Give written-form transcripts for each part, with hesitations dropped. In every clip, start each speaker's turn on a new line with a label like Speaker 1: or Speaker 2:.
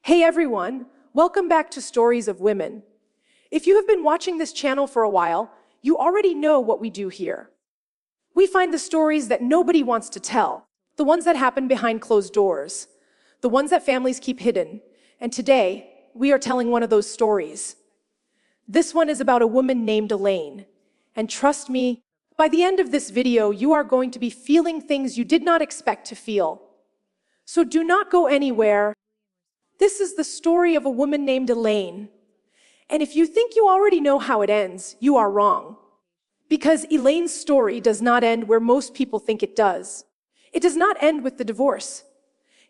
Speaker 1: Hey everyone, welcome back to Stories of Women. If you have been watching this channel for a while, you already know what we do here. We find the stories that nobody wants to tell, the ones that happen behind closed doors, the ones that families keep hidden, and today, we are telling one of those stories. This one is about a woman named Elaine, and trust me, by the end of this video, you are going to be feeling things you did not expect to feel. So do not go anywhere. This is the story of a woman named Elaine. And if you think you already know how it ends, you are wrong. Because Elaine's story does not end where most people think it does. It does not end with the divorce.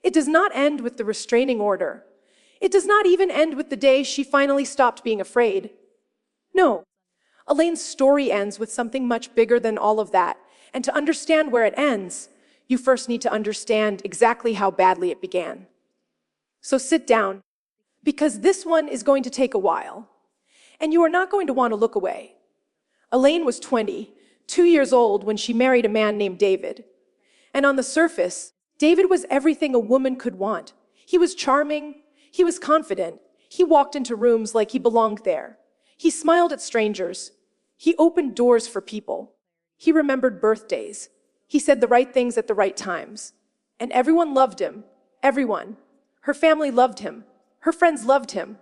Speaker 1: It does not end with the restraining order. It does not even end with the day she finally stopped being afraid. No, Elaine's story ends with something much bigger than all of that. And to understand where it ends, you first need to understand exactly how badly it began. So sit down, because this one is going to take a while. And you are not going to want to look away. Elaine was 22 years old when she married a man named David. And on the surface, David was everything a woman could want. He was charming, he was confident, he walked into rooms like he belonged there. He smiled at strangers, he opened doors for people, he remembered birthdays, he said the right things at the right times. And everyone loved him, everyone. Her family loved him, her friends loved him.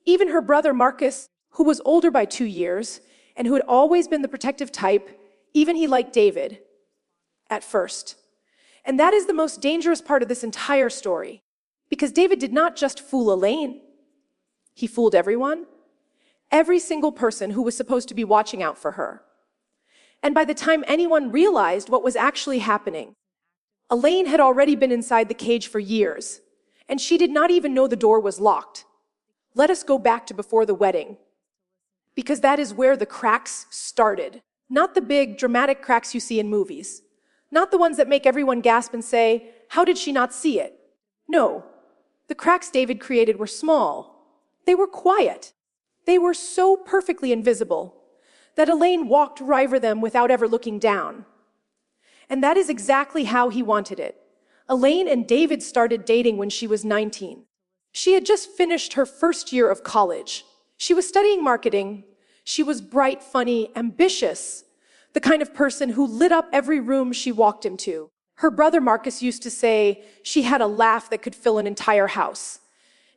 Speaker 1: Even her brother Marcus, who was older by 2 years, and who had always been the protective type, even he liked David at first. And that is the most dangerous part of this entire story, because David did not just fool Elaine. He fooled everyone, every single person who was supposed to be watching out for her. And by the time anyone realized what was actually happening, Elaine had already been inside the cage for years, and she did not even know the door was locked. Let us go back to before the wedding, because that is where the cracks started. Not the big, dramatic cracks you see in movies. Not the ones that make everyone gasp and say, "How did she not see it?" No, the cracks David created were small. They were quiet. They were so perfectly invisible that Elaine walked right over them without ever looking down. And that is exactly how he wanted it. Elaine and David started dating when she was 19. She had just finished her first year of college. She was studying marketing. She was bright, funny, ambitious, the kind of person who lit up every room she walked into. Her brother Marcus used to say she had a laugh that could fill an entire house.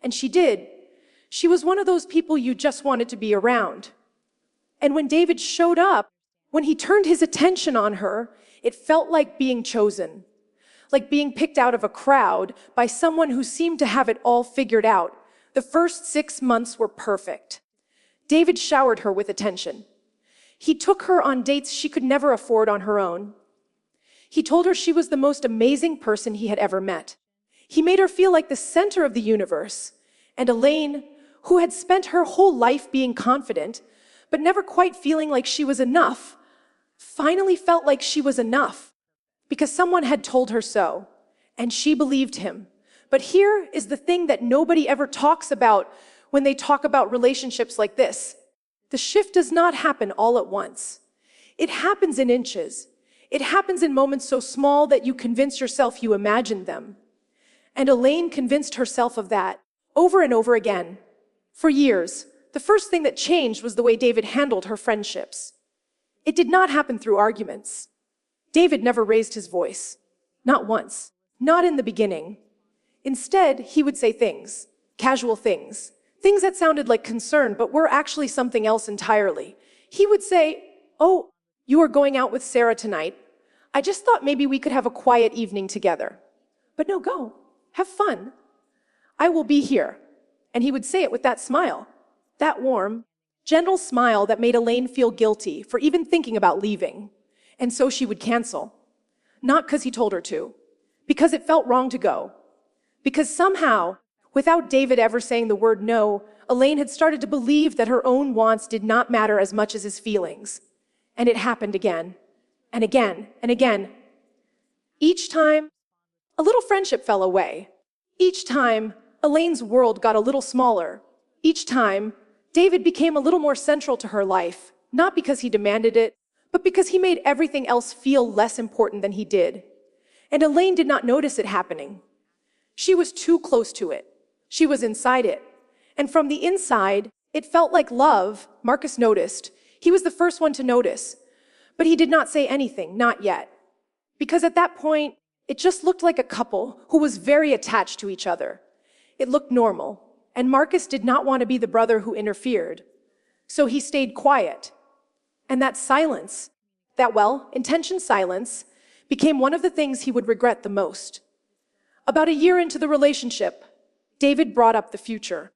Speaker 1: And she did. She was one of those people you just wanted to be around. And when David showed up, when he turned his attention on her, it felt like being chosen. Like being picked out of a crowd by someone who seemed to have it all figured out. The first 6 months were perfect. David showered her with attention. He took her on dates she could never afford on her own. He told her she was the most amazing person he had ever met. He made her feel like the center of the universe. And Elaine, who had spent her whole life being confident, but never quite feeling like she was enough, finally felt like she was enough. Because someone had told her so, and she believed him. But here is the thing that nobody ever talks about when they talk about relationships like this. The shift does not happen all at once. It happens in inches. It happens in moments so small that you convince yourself you imagined them. And Elaine convinced herself of that over and over again. For years, the first thing that changed was the way David handled her friendships. It did not happen through arguments. David never raised his voice. Not once. Not in the beginning. Instead, he would say things, casual things, things that sounded like concern, but were actually something else entirely. He would say, "Oh, you are going out with Sarah tonight. I just thought maybe we could have a quiet evening together. But no, go. Have fun. I will be here." And he would say it with that smile, that warm, gentle smile that made Elaine feel guilty for even thinking about leaving. And so she would cancel. Not because he told her to, because it felt wrong to go. Because somehow, without David ever saying the word no, Elaine had started to believe that her own wants did not matter as much as his feelings. And it happened again, and again, and again. Each time, a little friendship fell away. Each time, Elaine's world got a little smaller. Each time, David became a little more central to her life, not because he demanded it, but because he made everything else feel less important than he did. And Elaine did not notice it happening. She was too close to it. She was inside it. And from the inside, it felt like love. Marcus noticed. He was the first one to notice. But he did not say anything, not yet. Because at that point, it just looked like a couple who was very attached to each other. It looked normal, and Marcus did not want to be the brother who interfered. So he stayed quiet. And that silence, that well-intentioned silence, became one of the things he would regret the most. About a year into the relationship, David brought up the future.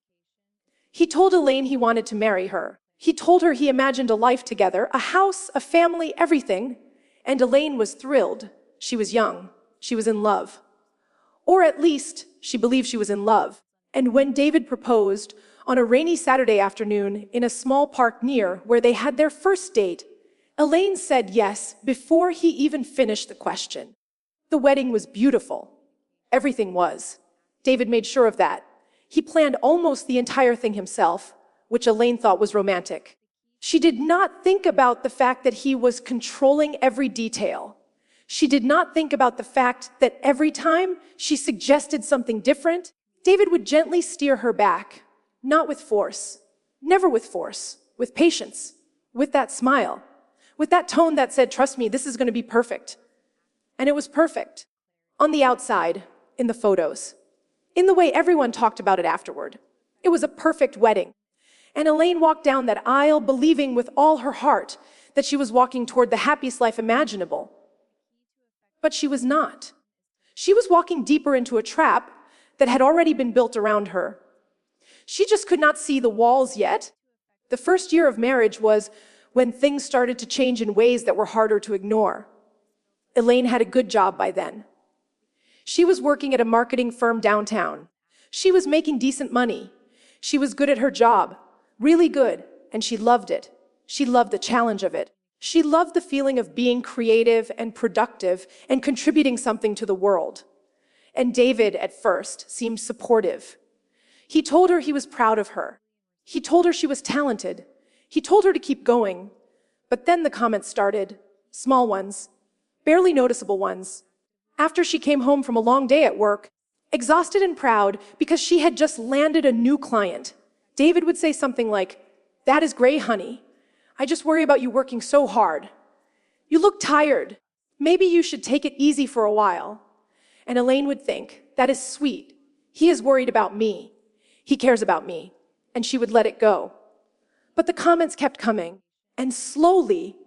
Speaker 1: He told Elaine he wanted to marry her. He told her he imagined a life together, a house, a family, everything. And Elaine was thrilled. She was young. She was in love. Or at least, she believed she was in love. And when David proposed, on a rainy Saturday afternoon in a small park near where they had their first date, Elaine said yes before he even finished the question. The wedding was beautiful. Everything was. David made sure of that. He planned almost the entire thing himself, which Elaine thought was romantic. She did not think about the fact that he was controlling every detail. She did not think about the fact that every time she suggested something different, David would gently steer her back, not with force, never with force, with patience, with that smile, with that tone that said, "Trust me, this is going to be perfect." And it was perfect. On the outside, in the photos, in the way everyone talked about it afterward. It was a perfect wedding. And Elaine walked down that aisle believing with all her heart that she was walking toward the happiest life imaginable. But she was not. She was walking deeper into a trap that had already been built around her. She just could not see the walls yet. The first year of marriage was when things started to change in ways that were harder to ignore. Elaine had a good job by then. She was working at a marketing firm downtown. She was making decent money. She was good at her job, really good, and she loved it. She loved the challenge of it. She loved the feeling of being creative and productive and contributing something to the world. And David, at first, seemed supportive. He told her he was proud of her. He told her she was talented. He told her to keep going. But then the comments started, small ones, barely noticeable ones. After she came home from a long day at work, exhausted and proud because she had just landed a new client, David would say something like, "That is great, honey. I just worry about you working so hard. You look tired. Maybe you should take it easy for a while." And Elaine would think, "That is sweet. He is worried about me. He cares about me." And she would let it go. But the comments kept coming. And slowly,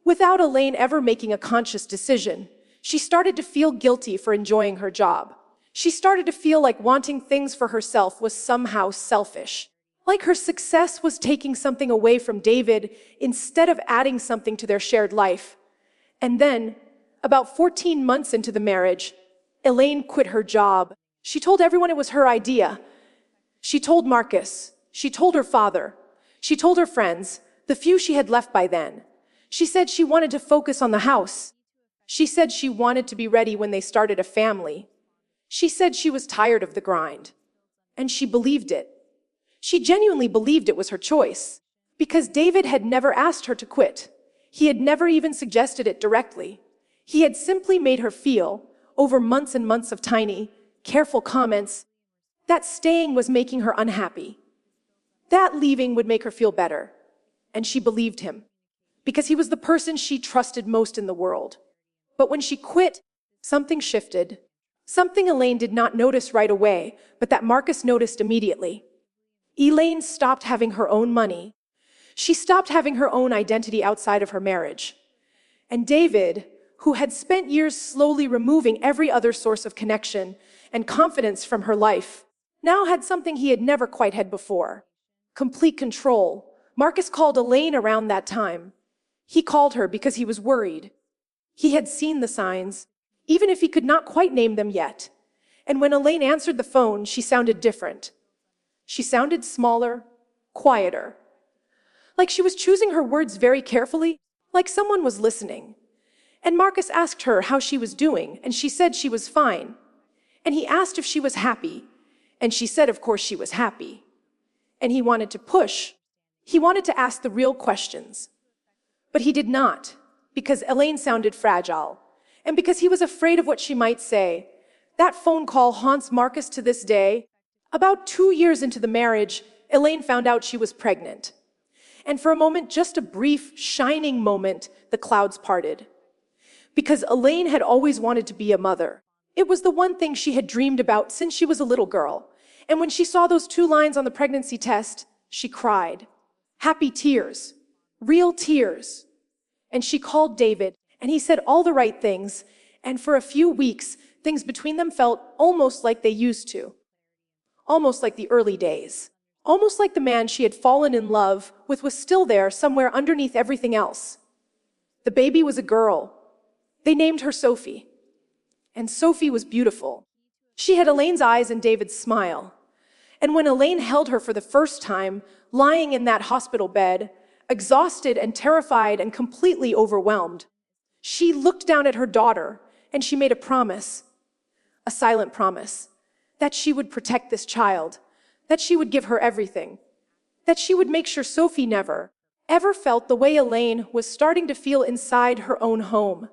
Speaker 1: without Elaine ever making a conscious decision, she started to feel guilty for enjoying her job. She started to feel like wanting things for herself was somehow selfish. Like her success was taking something away from David instead of adding something to their shared life. And then, about 14 months into the marriage, Elaine quit her job. She told everyone it was her idea. She told Marcus. She told her father. She told her friends, the few she had left by then. She said she wanted to focus on the house. She said she wanted to be ready when they started a family. She said she was tired of the grind. And she believed it. She genuinely believed it was her choice. Because David had never asked her to quit. He had never even suggested it directly. He had simply made her feel, over months and months of tiny, careful comments, that staying was making her unhappy. That leaving would make her feel better. And she believed him. Because he was the person she trusted most in the world. But when she quit, something shifted. Something Elaine did not notice right away, but that Marcus noticed immediately. Elaine stopped having her own money. She stopped having her own identity outside of her marriage. And David, who had spent years slowly removing every other source of connection and confidence from her life, now had something he had never quite had before. Complete control. Marcus called Elaine around that time. He called her because he was worried. He had seen the signs, even if he could not quite name them yet. And when Elaine answered the phone, she sounded different. She sounded smaller, quieter. Like she was choosing her words very carefully, like someone was listening. And Marcus asked her how she was doing, and she said she was fine. And he asked if she was happy, and she said, of course, she was happy. And he wanted to push. He wanted to ask the real questions. But he did not, because Elaine sounded fragile, and because he was afraid of what she might say. That phone call haunts Marcus to this day. About 2 years into the marriage, Elaine found out she was pregnant. And for a moment, just a brief, shining moment, the clouds parted. Because Elaine had always wanted to be a mother. It was the one thing she had dreamed about since she was a little girl. And when she saw those 2 lines on the pregnancy test, she cried. Happy tears. Real tears. And she called David, and he said all the right things, and for a few weeks, things between them felt almost like they used to. Almost like the early days. Almost like the man she had fallen in love with was still there somewhere underneath everything else. The baby was a girl. They named her Sophie. And Sophie was beautiful. She had Elaine's eyes and David's smile. And when Elaine held her for the first time, lying in that hospital bed, exhausted and terrified and completely overwhelmed, she looked down at her daughter and she made a promise, a silent promise, that she would protect this child, that she would give her everything, that she would make sure Sophie never, ever felt the way Elaine was starting to feel inside her own home.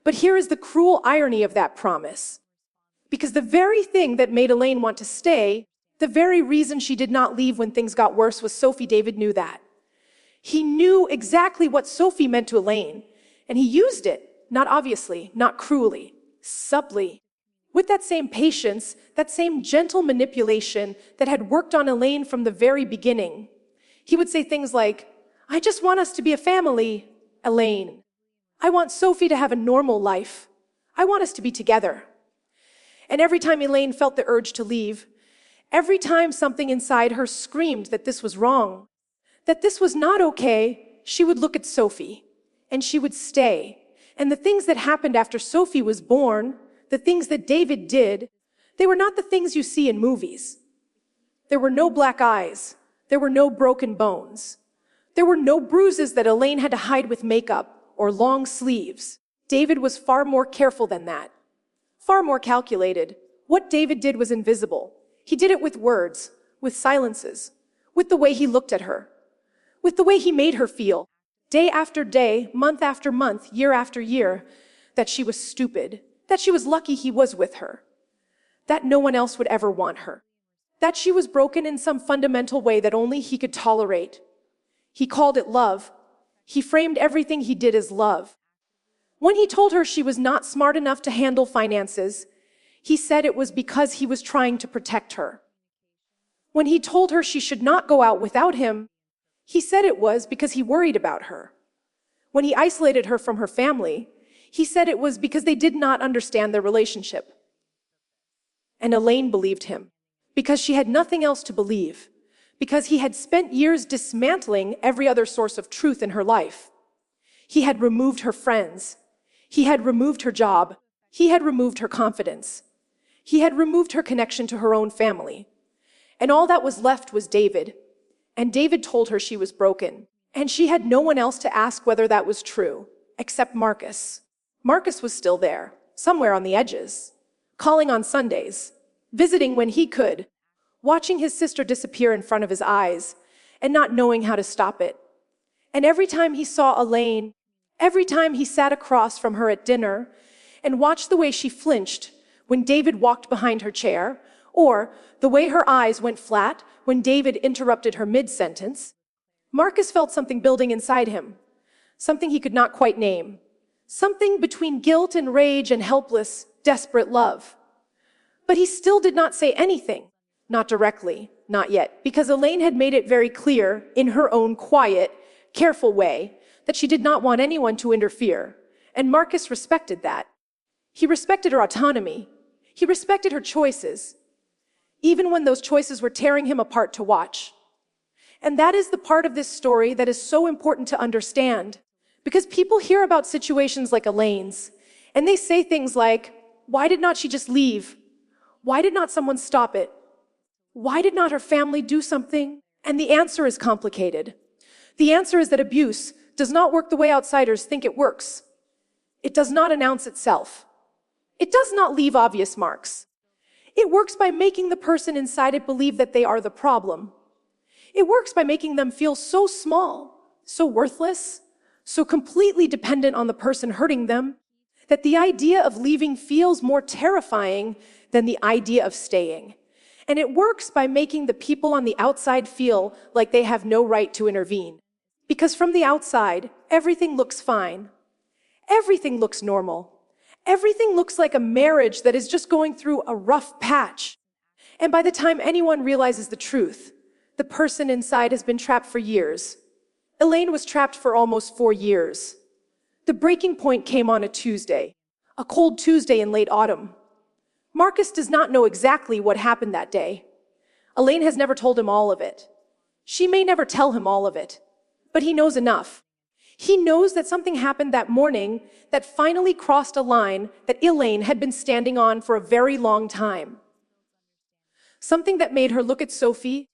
Speaker 1: But here is the cruel irony of that promise. Because the very thing that made Elaine want to stay, the very reason she did not leave when things got worse was Sophie. David knew that. He knew exactly what Sophie meant to Elaine, and he used it, not obviously, not cruelly, subtly, with that same patience, that same gentle manipulation that had worked on Elaine from the very beginning. He would say things like, I just want us to be a family, Elaine. I want Sophie to have a normal life. I want us to be together. And every time Elaine felt the urge to leave, every time something inside her screamed that this was wrong, that this was not okay, she would look at Sophie, and she would stay. And the things that happened after Sophie was born, the things that David did, they were not the things you see in movies. There were no black eyes. There were no broken bones. There were no bruises that Elaine had to hide with makeup or long sleeves. David was far more careful than that. Far more calculated. What David did was invisible. He did it with words, with silences, with the way he looked at her, with the way he made her feel, day after day, month after month, year after year, that she was stupid, that she was lucky he was with her, that no one else would ever want her, that she was broken in some fundamental way that only he could tolerate. He called it love. He framed everything he did as love. When he told her she was not smart enough to handle finances, he said it was because he was trying to protect her. When he told her she should not go out without him, he said it was because he worried about her. When he isolated her from her family, he said it was because they did not understand their relationship. And Elaine believed him, because she had nothing else to believe, because he had spent years dismantling every other source of truth in her life. He had removed her friends. He had removed her job. He had removed her confidence. He had removed her connection to her own family. And all that was left was David. And David told her she was broken. And she had no one else to ask whether that was true, except Marcus. Marcus was still there, somewhere on the edges, calling on Sundays, visiting when he could, watching his sister disappear in front of his eyes, and not knowing how to stop it. And every time he saw Elaine, every time he sat across from her at dinner and watched the way she flinched when David walked behind her chair, or the way her eyes went flat when David interrupted her mid-sentence, Marcus felt something building inside him, something he could not quite name, something between guilt and rage and helpless, desperate love. But he still did not say anything, not directly, not yet, because Elaine had made it very clear in her own quiet, careful way that she did not want anyone to interfere, and Marcus respected that. He respected her autonomy. He respected her choices, even when those choices were tearing him apart to watch. And that is the part of this story that is so important to understand, because people hear about situations like Elaine's, and they say things like, why did not she just leave? Why did not someone stop it? Why did not her family do something? And the answer is complicated. The answer is that abuse does not work the way outsiders think it works. It does not announce itself. It does not leave obvious marks. It works by making the person inside it believe that they are the problem. It works by making them feel so small, so worthless, so completely dependent on the person hurting them, that the idea of leaving feels more terrifying than the idea of staying. And it works by making the people on the outside feel like they have no right to intervene. Because from the outside, everything looks fine. Everything looks normal. Everything looks like a marriage that is just going through a rough patch. And by the time anyone realizes the truth, the person inside has been trapped for years. Elaine was trapped for almost 4 years. The breaking point came on a Tuesday, a cold Tuesday in late autumn. Marcus does not know exactly what happened that day. Elaine has never told him all of it. She may never tell him all of it, but he knows enough. He knows that something happened that morning that finally crossed a line that Elaine had been standing on for a very long time. Something that made her look at Sophie,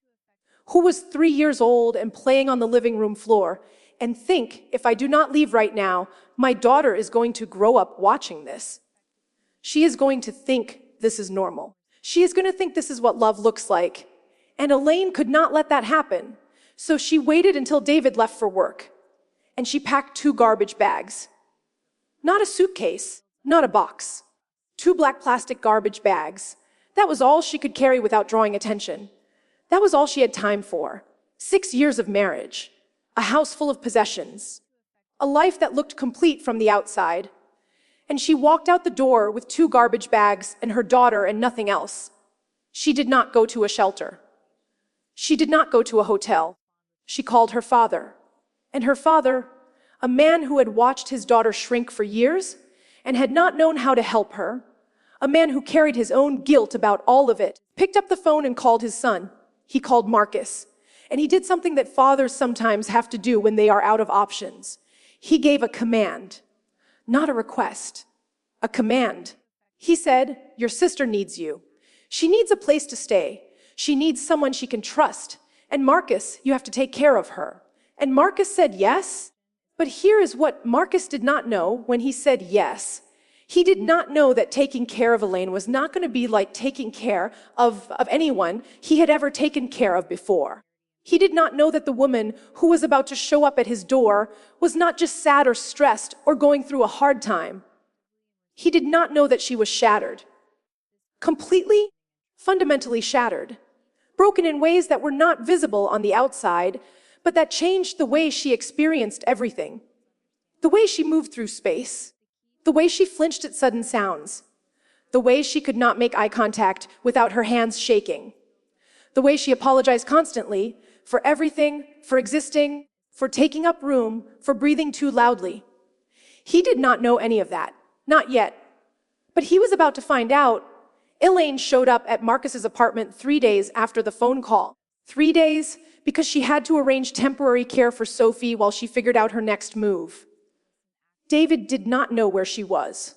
Speaker 1: who was 3 years old and playing on the living room floor, and think, if I do not leave right now, my daughter is going to grow up watching this. She is going to think this is normal. She is going to think this is what love looks like. And Elaine could not let that happen. So she waited until David left for work. And she packed 2 garbage bags. Not a suitcase, not a box. 2 black plastic garbage bags. That was all she could carry without drawing attention. That was all she had time for. 6 years of marriage. A house full of possessions. A life that looked complete from the outside. And she walked out the door with 2 garbage bags and her daughter and nothing else. She did not go to a shelter. She did not go to a hotel. She called her father. And her father, a man who had watched his daughter shrink for years and had not known how to help her, a man who carried his own guilt about all of it, picked up the phone and called his son. He called Marcus. And he did something that fathers sometimes have to do when they are out of options. He gave a command. Not a request, a command. He said, your sister needs you. She needs a place to stay. She needs someone she can trust. And Marcus, you have to take care of her. And Marcus said yes. But here is what Marcus did not know when he said yes. He did not know that taking care of Elaine was not going to be like taking care of anyone he had ever taken care of before. He did not know that the woman who was about to show up at his door was not just sad or stressed or going through a hard time. He did not know that she was shattered. Completely, fundamentally shattered. Broken in ways that were not visible on the outside, but that changed the way she experienced everything. The way she moved through space. The way she flinched at sudden sounds. The way she could not make eye contact without her hands shaking. The way she apologized constantly for everything, for existing, for taking up room, for breathing too loudly. He did not know any of that. Not yet. But he was about to find out. Elaine showed up at Marcus's apartment 3 days after the phone call. 3 days because she had to arrange temporary care for Sophie while she figured out her next move. David did not know where she was.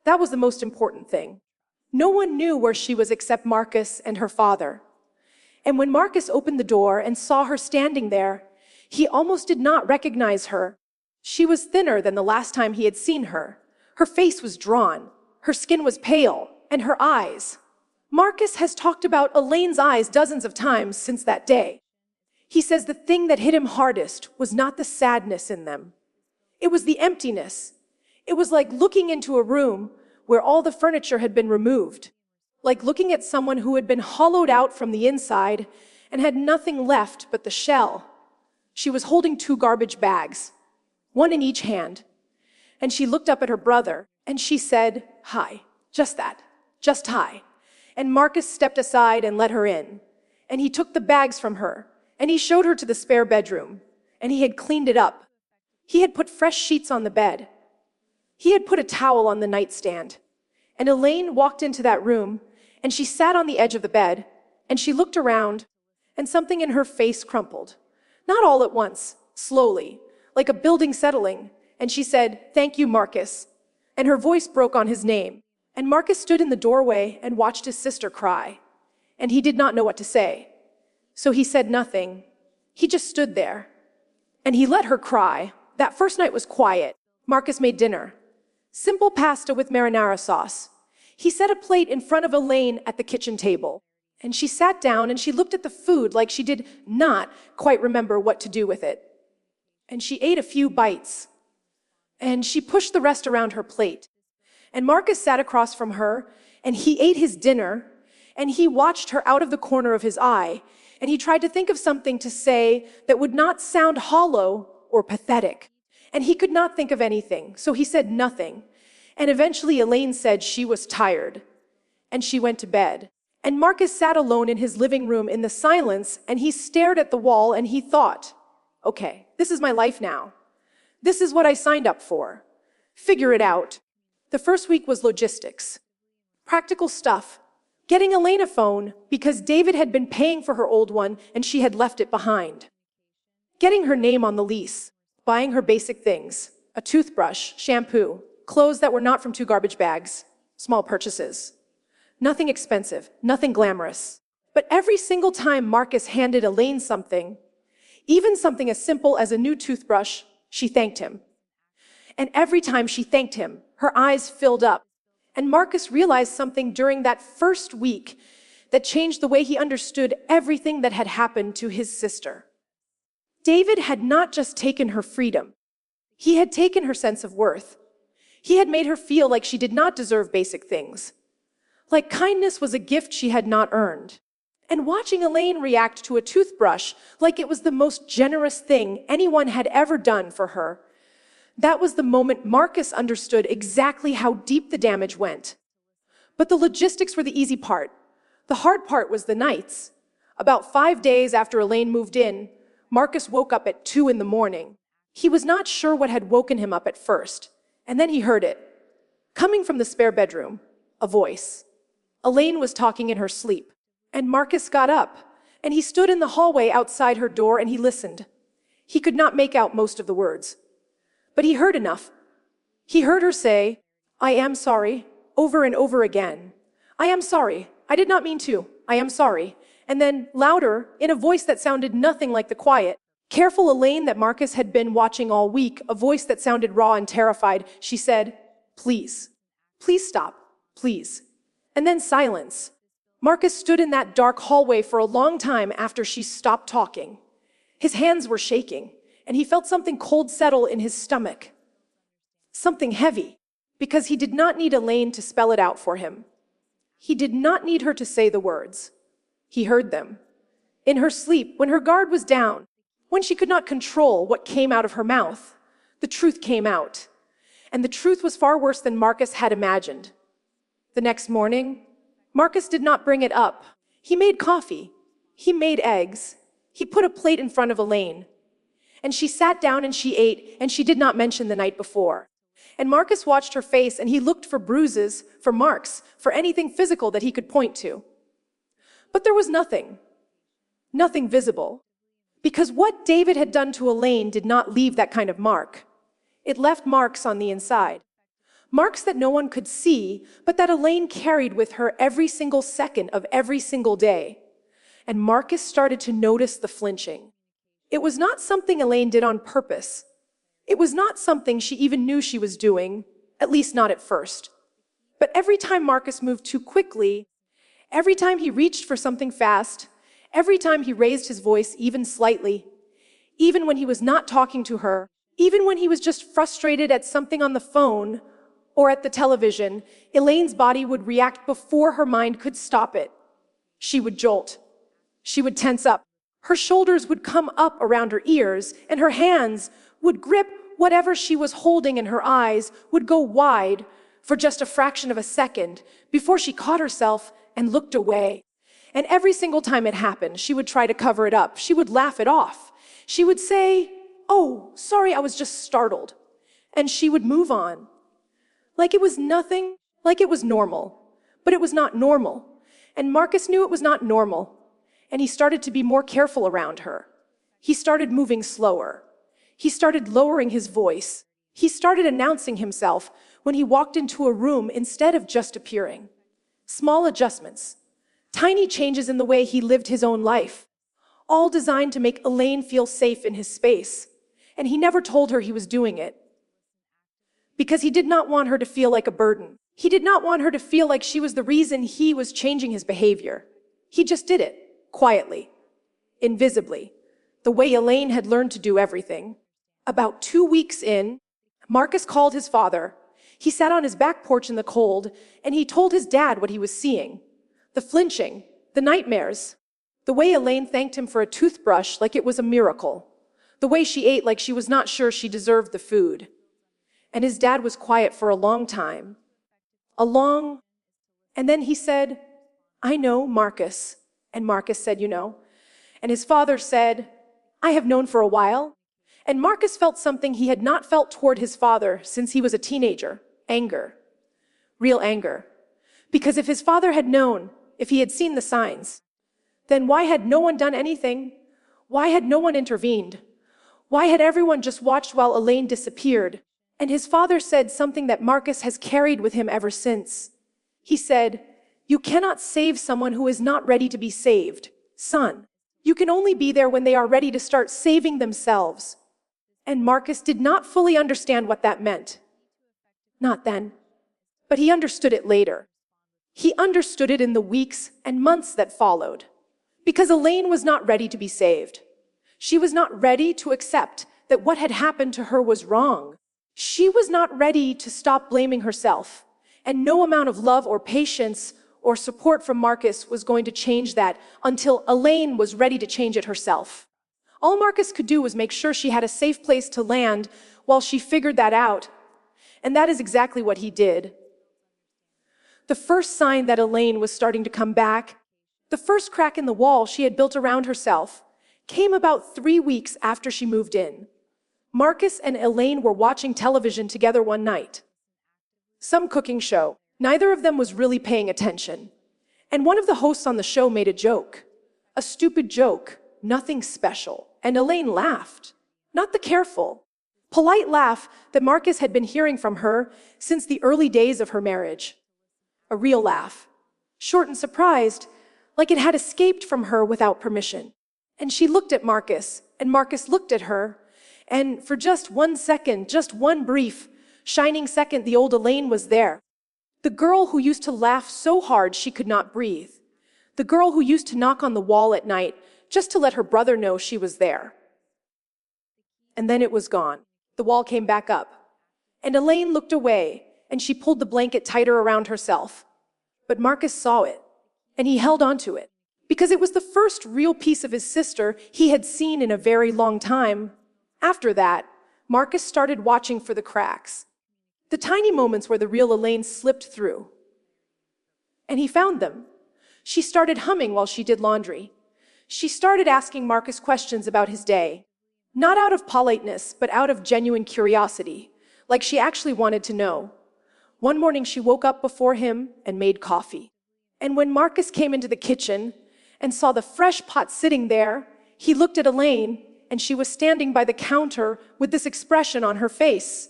Speaker 1: That was the most important thing. No one knew where she was except Marcus and her father. And when Marcus opened the door and saw her standing there, he almost did not recognize her. She was thinner than the last time he had seen her. Her face was drawn, her skin was pale, and her eyes. Marcus has talked about Elaine's eyes dozens of times since that day. He says the thing that hit him hardest was not the sadness in them. It was the emptiness. It was like looking into a room where all the furniture had been removed. Like looking at someone who had been hollowed out from the inside and had nothing left but the shell. She was holding 2 garbage bags, 1 in each hand. And she looked up at her brother and she said, hi, just that, just hi. And Marcus stepped aside and let her in. And he took the bags from her and he showed her to the spare bedroom and he had cleaned it up. He had put fresh sheets on the bed. He had put a towel on the nightstand. And Elaine walked into that room and she sat on the edge of the bed and she looked around and something in her face crumpled. Not all at once, slowly, like a building settling. And she said, thank you, Marcus. And her voice broke on his name. And Marcus stood in the doorway and watched his sister cry. And he did not know what to say. So he said nothing. He just stood there. And he let her cry. That first night was quiet. Marcus made dinner. Simple pasta with marinara sauce. He set a plate in front of Elaine at the kitchen table. And she sat down and she looked at the food like she did not quite remember what to do with it. And she ate a few bites. And she pushed the rest around her plate. And Marcus sat across from her and he ate his dinner And he watched her out of the corner of his eye, and he tried to think of something to say that would not sound hollow or pathetic. And he could not think of anything, so he said nothing. And eventually Elaine said she was tired, and she went to bed. And Marcus sat alone in his living room in the silence, and he stared at the wall and he thought, okay, this is my life now. This is what I signed up for. Figure it out. The first week was logistics. Practical stuff. Getting Elaine a phone because David had been paying for her old one and she had left it behind. Getting her name on the lease. Buying her basic things. A toothbrush, shampoo, clothes that were not from 2 garbage bags. Small purchases. Nothing expensive, nothing glamorous. But every single time Marcus handed Elaine something, even something as simple as a new toothbrush, she thanked him. And every time she thanked him, her eyes filled up. And Marcus realized something during that first week that changed the way he understood everything that had happened to his sister. David had not just taken her freedom. He had taken her sense of worth. He had made her feel like she did not deserve basic things. Like kindness was a gift she had not earned. And watching Elaine react to a toothbrush like it was the most generous thing anyone had ever done for her, that was the moment Marcus understood exactly how deep the damage went. But the logistics were the easy part. The hard part was the nights. About 5 days after Elaine moved in, Marcus woke up at 2 a.m. He was not sure what had woken him up at first, and then he heard it. Coming from the spare bedroom, a voice. Elaine was talking in her sleep, and Marcus got up, and he stood in the hallway outside her door and he listened. He could not make out most of the words, but he heard enough. He heard her say, "I am sorry," over and over again. "I am sorry. I did not mean to. I am sorry." And then, louder, in a voice that sounded nothing like the quiet, careful Elaine that Marcus had been watching all week, a voice that sounded raw and terrified, she said, "Please. Please stop. Please." And then silence. Marcus stood in that dark hallway for a long time after she stopped talking. His hands were shaking, and he felt something cold settle in his stomach. Something heavy, because he did not need Elaine to spell it out for him. He did not need her to say the words. He heard them. In her sleep, when her guard was down, when she could not control what came out of her mouth, the truth came out. And the truth was far worse than Marcus had imagined. The next morning, Marcus did not bring it up. He made coffee. He made eggs. He put a plate in front of Elaine. And she sat down and she ate, and she did not mention the night before. And Marcus watched her face, and he looked for bruises, for marks, for anything physical that he could point to. But there was nothing. Nothing visible. Because what David had done to Elaine did not leave that kind of mark. It left marks on the inside. Marks that no one could see, but that Elaine carried with her every single second of every single day. And Marcus started to notice the flinching. It was not something Elaine did on purpose. It was not something she even knew she was doing, at least not at first. But every time Marcus moved too quickly, every time he reached for something fast, every time he raised his voice even slightly, even when he was not talking to her, even when he was just frustrated at something on the phone or at the television, Elaine's body would react before her mind could stop it. She would jolt. She would tense up. Her shoulders would come up around her ears, and her hands would grip whatever she was holding, and her eyes would go wide for just a fraction of a second before she caught herself and looked away. And every single time it happened, she would try to cover it up. She would laugh it off. She would say, "Oh, sorry, I was just startled." And she would move on. Like it was nothing, like it was normal. But it was not normal. And Marcus knew it was not normal. And he started to be more careful around her. He started moving slower. He started lowering his voice. He started announcing himself when he walked into a room instead of just appearing. Small adjustments. Tiny changes in the way he lived his own life. All designed to make Elaine feel safe in his space. And he never told her he was doing it. Because he did not want her to feel like a burden. He did not want her to feel like she was the reason he was changing his behavior. He just did it. Quietly, invisibly, the way Elaine had learned to do everything. About 2 weeks in, Marcus called his father. He sat on his back porch in the cold, and he told his dad what he was seeing. The flinching, the nightmares, the way Elaine thanked him for a toothbrush like it was a miracle, the way she ate like she was not sure she deserved the food. And his dad was quiet for a long time. And then he said, "I know, Marcus." And Marcus said, "You know." And his father said, "I have known for a while." And Marcus felt something he had not felt toward his father since he was a teenager. Anger. Real anger. Because if his father had known, if he had seen the signs, then why had no one done anything? Why had no one intervened? Why had everyone just watched while Elaine disappeared? And his father said something that Marcus has carried with him ever since. He said, "You cannot save someone who is not ready to be saved, son. You can only be there when they are ready to start saving themselves." And Marcus did not fully understand what that meant. Not then. But he understood it later. He understood it in the weeks and months that followed. Because Elaine was not ready to be saved. She was not ready to accept that what had happened to her was wrong. She was not ready to stop blaming herself. And no amount of love or patience or support from Marcus was going to change that until Elaine was ready to change it herself. All Marcus could do was make sure she had a safe place to land while she figured that out. And that is exactly what he did. The first sign that Elaine was starting to come back, the first crack in the wall she had built around herself, came about 3 weeks after she moved in. Marcus and Elaine were watching television together one night. Some cooking show. Neither of them was really paying attention. And one of the hosts on the show made a joke. A stupid joke, nothing special. And Elaine laughed. Not the careful, polite laugh that Marcus had been hearing from her since the early days of her marriage. A real laugh, short and surprised, like it had escaped from her without permission. And she looked at Marcus, and Marcus looked at her, and for just 1 second, just one brief, shining second, the old Elaine was there. The girl who used to laugh so hard she could not breathe. The girl who used to knock on the wall at night just to let her brother know she was there. And then it was gone. The wall came back up. And Elaine looked away, and she pulled the blanket tighter around herself. But Marcus saw it, and he held on to it, because it was the first real piece of his sister he had seen in a very long time. After that, Marcus started watching for the cracks, the tiny moments where the real Elaine slipped through. And he found them. She started humming while she did laundry. She started asking Marcus questions about his day, not out of politeness, but out of genuine curiosity, like she actually wanted to know. One morning she woke up before him and made coffee. And when Marcus came into the kitchen and saw the fresh pot sitting there, he looked at Elaine, and she was standing by the counter with this expression on her face.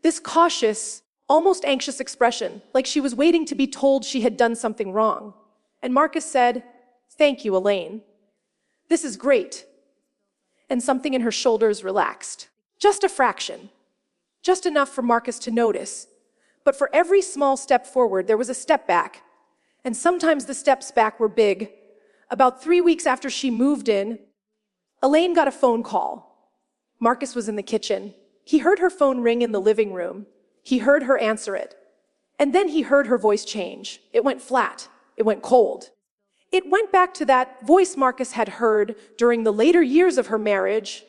Speaker 1: This cautious, almost anxious expression, like she was waiting to be told she had done something wrong. And Marcus said, "Thank you, Elaine. This is great." And something in her shoulders relaxed. Just a fraction. Just enough for Marcus to notice. But for every small step forward, there was a step back. And sometimes the steps back were big. About 3 weeks after she moved in, Elaine got a phone call. Marcus was in the kitchen. He heard her phone ring in the living room. He heard her answer it. And then he heard her voice change. It went flat. It went cold. It went back to that voice Marcus had heard during the later years of her marriage,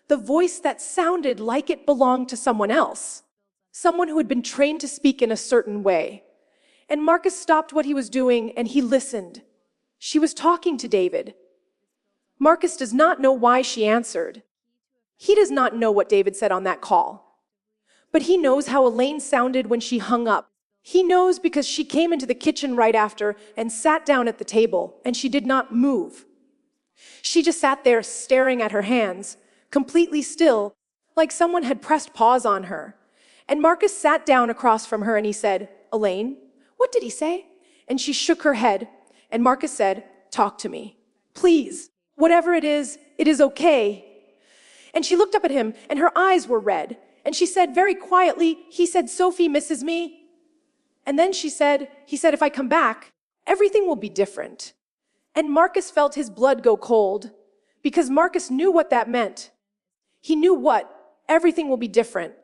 Speaker 1: the voice that sounded like it belonged to someone else, someone who had been trained to speak in a certain way. And Marcus stopped what he was doing and he listened. She was talking to David. Marcus does not know why she answered. He does not know what David said on that call. But he knows how Elaine sounded when she hung up. He knows because she came into the kitchen right after and sat down at the table, and she did not move. She just sat there staring at her hands, completely still, like someone had pressed pause on her. And Marcus sat down across from her and he said, "Elaine, what did he say?" And she shook her head, and Marcus said, "Talk to me. Please, whatever it is okay." And she looked up at him, and her eyes were red. And she said very quietly, he said, "Sophie misses me." And then he said, "If I come back, everything will be different." And Marcus felt his blood go cold, because Marcus knew what that meant. He knew what everything will be different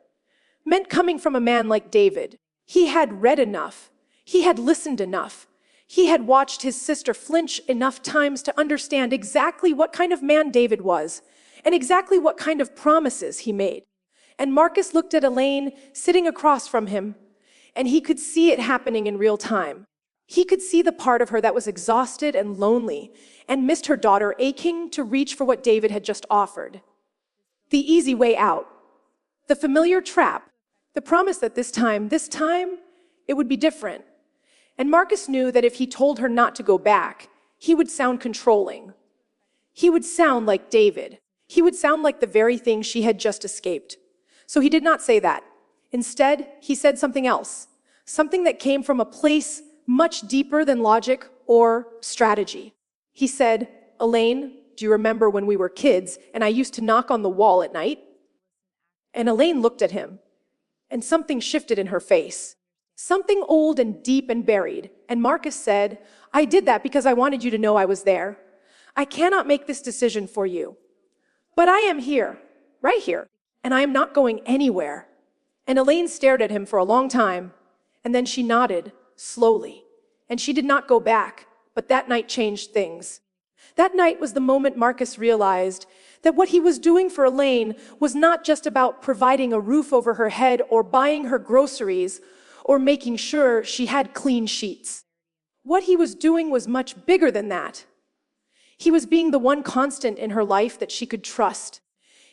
Speaker 1: meant coming from a man like David. He had read enough. He had listened enough. He had watched his sister flinch enough times to understand exactly what kind of man David was, and exactly what kind of promises he made. And Marcus looked at Elaine sitting across from him, and he could see it happening in real time. He could see the part of her that was exhausted and lonely, and missed her daughter aching to reach for what David had just offered. The easy way out. The familiar trap. The promise that this time, it would be different. And Marcus knew that if he told her not to go back, he would sound controlling. He would sound like David. He would sound like the very thing she had just escaped. So he did not say that. Instead, he said something else. Something that came from a place much deeper than logic or strategy. He said, "Elaine, do you remember when we were kids and I used to knock on the wall at night?" And Elaine looked at him, and something shifted in her face. Something old and deep and buried. And Marcus said, "I did that because I wanted you to know I was there. I cannot make this decision for you. But I am here, right here, and I am not going anywhere." And Elaine stared at him for a long time, and then she nodded, slowly. And she did not go back, but that night changed things. That night was the moment Marcus realized that what he was doing for Elaine was not just about providing a roof over her head or buying her groceries or making sure she had clean sheets. What he was doing was much bigger than that. He was being the one constant in her life that she could trust.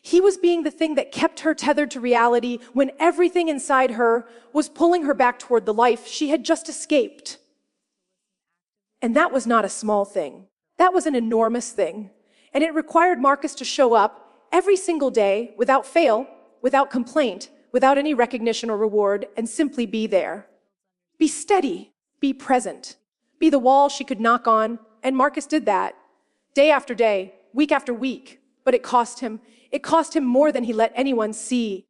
Speaker 1: He was being the thing that kept her tethered to reality when everything inside her was pulling her back toward the life she had just escaped. And that was not a small thing. That was an enormous thing. And it required Marcus to show up every single day without fail, without complaint, without any recognition or reward, and simply be there. Be steady, be present, be the wall she could knock on, and Marcus did that. Day after day, week after week, but it cost him. It cost him more than he let anyone see.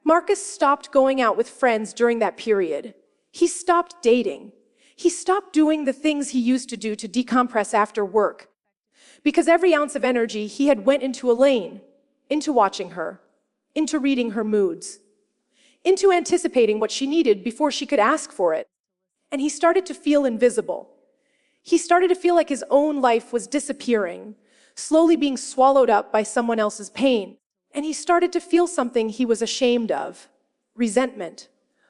Speaker 1: Marcus stopped going out with friends during that period. He stopped dating. He stopped doing the things he used to do to decompress after work. Because every ounce of energy he had went into Elaine, into watching her, into reading her moods, into anticipating what she needed before she could ask for it. And he started to feel invisible. He started to feel like his own life was disappearing, slowly being swallowed up by someone else's pain. And he started to feel something he was ashamed of: resentment.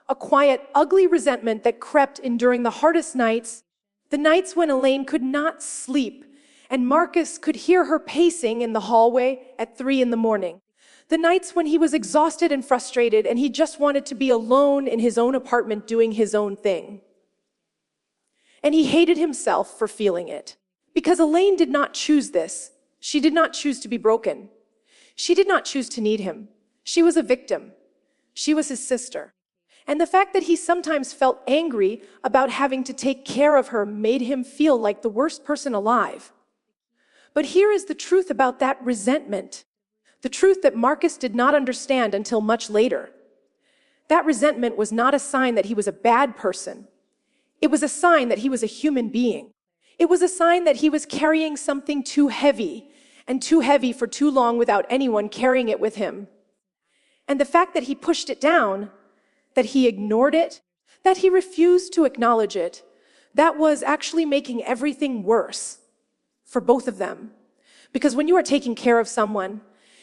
Speaker 1: A quiet, ugly resentment that crept in during the hardest nights, the nights when Elaine could not sleep, and Marcus could hear her pacing in the hallway at 3 a.m. The nights when he was exhausted and frustrated, and he just wanted to be alone in his own apartment doing his own thing. And he hated himself for feeling it. Because Elaine did not choose this. She did not choose to be broken. She did not choose to need him. She was a victim. She was his sister. And the fact that he sometimes felt angry about having to take care of her made him feel like the worst person alive. But here is the truth about that resentment. The truth that Marcus did not understand until much later. That resentment was not a sign that he was a bad person. It was a sign that he was a human being. It was a sign that he was carrying something too heavy, and too heavy for too long without anyone carrying it with him. And the fact that he pushed it down, that he ignored it, that he refused to acknowledge it, that was actually making everything worse for both of them. Because when you are taking care of someone,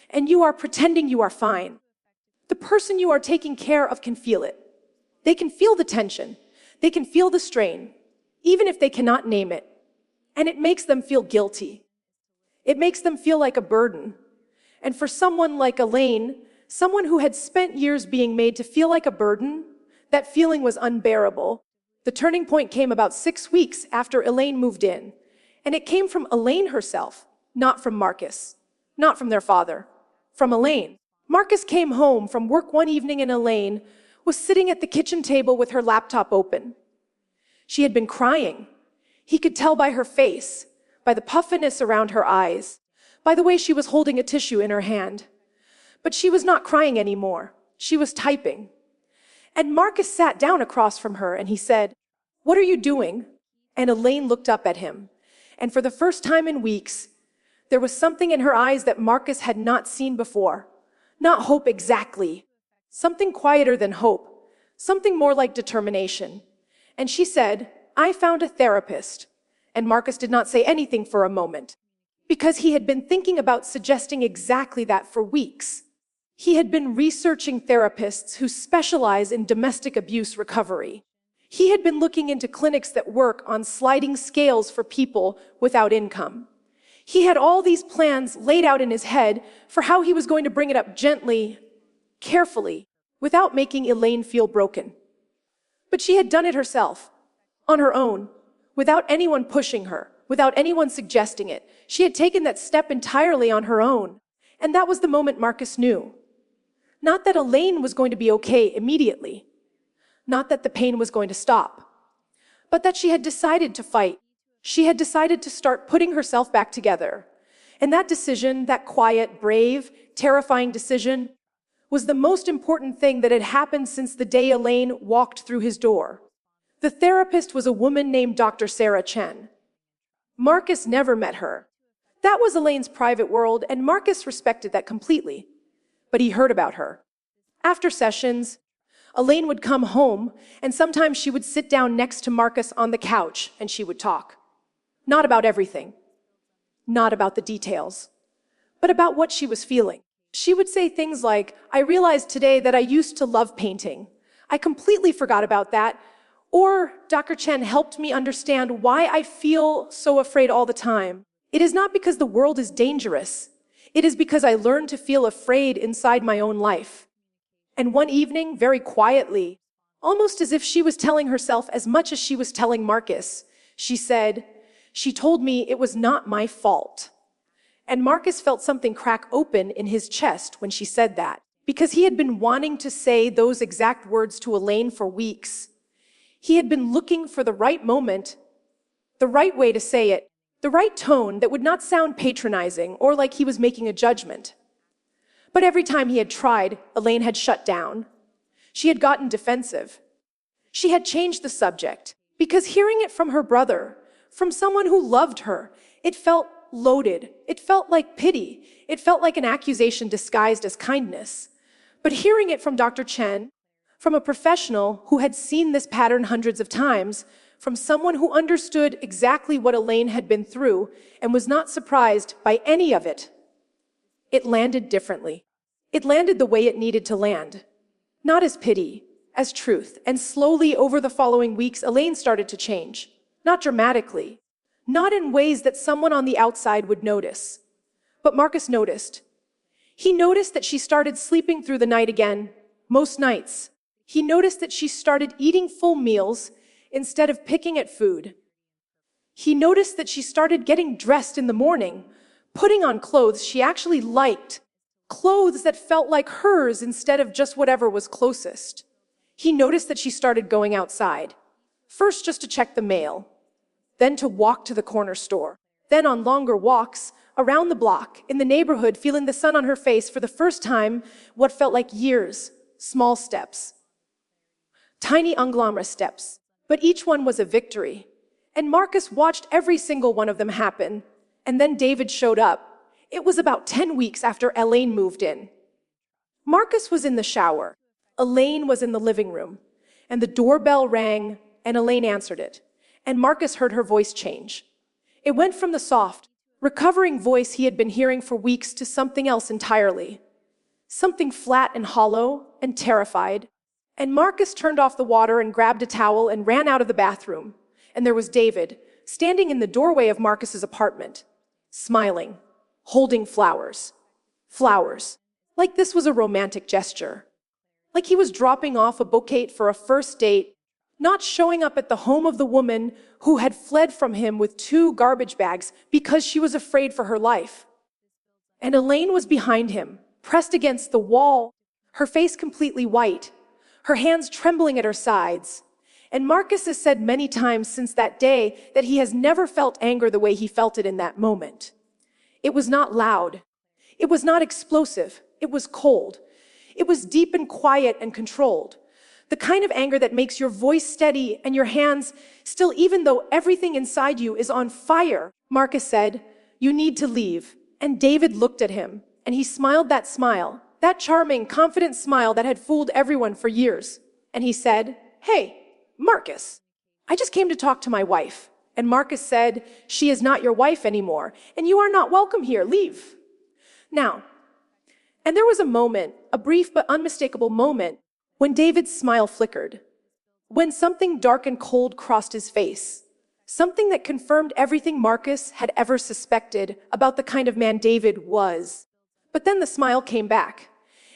Speaker 1: and you are pretending you are fine, the person you are taking care of can feel it. They can feel the tension. They can feel the strain, even if they cannot name it. And it makes them feel guilty. It makes them feel like a burden. And for someone like Elaine, someone who had spent years being made to feel like a burden, that feeling was unbearable. The turning point came about 6 weeks after Elaine moved in. And it came from Elaine herself, not from Marcus, not from their father. From Elaine. Marcus came home from work one evening and Elaine was sitting at the kitchen table with her laptop open. She had been crying. He could tell by her face, by the puffiness around her eyes, by the way she was holding a tissue in her hand. But she was not crying anymore. She was typing. And Marcus sat down across from her and he said, "What are you doing?" And Elaine looked up at him. And for the first time in weeks, there was something in her eyes that Marcus had not seen before. Not hope exactly. Something quieter than hope. Something more like determination. And she said, I found a therapist. And Marcus did not say anything for a moment, because he had been thinking about suggesting exactly that for weeks. He had been researching therapists who specialize in domestic abuse recovery. He had been looking into clinics that work on sliding scales for people without income. He had all these plans laid out in his head for how he was going to bring it up gently, carefully, without making Elaine feel broken. But she had done it herself, on her own, without anyone pushing her, without anyone suggesting it. She had taken that step entirely on her own. And that was the moment Marcus knew. Not that Elaine was going to be okay immediately. Not that the pain was going to stop. But that she had decided to fight. She had decided to start putting herself back together. And that decision, that quiet, brave, terrifying decision, was the most important thing that had happened since the day Elaine walked through his door. The therapist was a woman named Dr. Sarah Chen. Marcus never met her. That was Elaine's private world, and Marcus respected that completely. But he heard about her. After sessions, Elaine would come home, and sometimes she would sit down next to Marcus on the couch, and she would talk. Not about everything. Not about the details. But about what she was feeling. She would say things like, "I realized today that I used to love painting. I completely forgot about that." Or, "Dr. Chen helped me understand why I feel so afraid all the time. It is not because the world is dangerous. It is because I learned to feel afraid inside my own life." And one evening, very quietly, almost as if she was telling herself as much as she was telling Marcus, she said, "She told me it was not my fault." And Marcus felt something crack open in his chest when she said that, because he had been wanting to say those exact words to Elaine for weeks. He had been looking for the right moment, the right way to say it, the right tone that would not sound patronizing or like he was making a judgment. But every time he had tried, Elaine had shut down. She had gotten defensive. She had changed the subject, because hearing it from her brother, from someone who loved her, it felt loaded. It felt like pity. It felt like an accusation disguised as kindness. But hearing it from Dr. Chen, from a professional who had seen this pattern hundreds of times, from someone who understood exactly what Elaine had been through and was not surprised by any of it, it landed differently. It landed the way it needed to land. Not as pity, as truth. And slowly over the following weeks, Elaine started to change. Not dramatically. Not in ways that someone on the outside would notice. But Marcus noticed. He noticed that she started sleeping through the night again, most nights. He noticed that she started eating full meals instead of picking at food. He noticed that she started getting dressed in the morning, putting on clothes she actually liked, clothes that felt like hers instead of just whatever was closest. He noticed that she started going outside, first just to check the mail, then to walk to the corner store, then on longer walks around the block, in the neighborhood, feeling the sun on her face for the first time, what felt like years, small steps. Tiny unglamorous steps, but each one was a victory. And Marcus watched every single one of them happen. And then David showed up. It was about 10 weeks after Elaine moved in. Marcus was in the shower. Elaine was in the living room. And the doorbell rang, and Elaine answered it. And Marcus heard her voice change. It went from the soft, recovering voice he had been hearing for weeks to something else entirely. Something flat and hollow and terrified. And Marcus turned off the water and grabbed a towel and ran out of the bathroom. And there was David, standing in the doorway of Marcus's apartment, smiling, holding flowers. Flowers. Like this was a romantic gesture. Like he was dropping off a bouquet for a first date, not showing up at the home of the woman who had fled from him with 2 garbage bags because she was afraid for her life. And Elaine was behind him, pressed against the wall, her face completely white, her hands trembling at her sides. And Marcus has said many times since that day that he has never felt anger the way he felt it in that moment. It was not loud. It was not explosive. It was cold. It was deep and quiet and controlled. The kind of anger that makes your voice steady and your hands still, even though everything inside you is on fire. Marcus said, "You need to leave." And David looked at him, and he smiled that smile, that charming, confident smile that had fooled everyone for years. And he said, "Hey, Marcus, I just came to talk to my wife. And Marcus said, she is not your wife anymore, and you are not welcome here. Leave. Now, and there was a moment, a brief but unmistakable moment, when David's smile flickered. When something dark and cold crossed his face. Something that confirmed everything Marcus had ever suspected about the kind of man David was. But then the smile came back,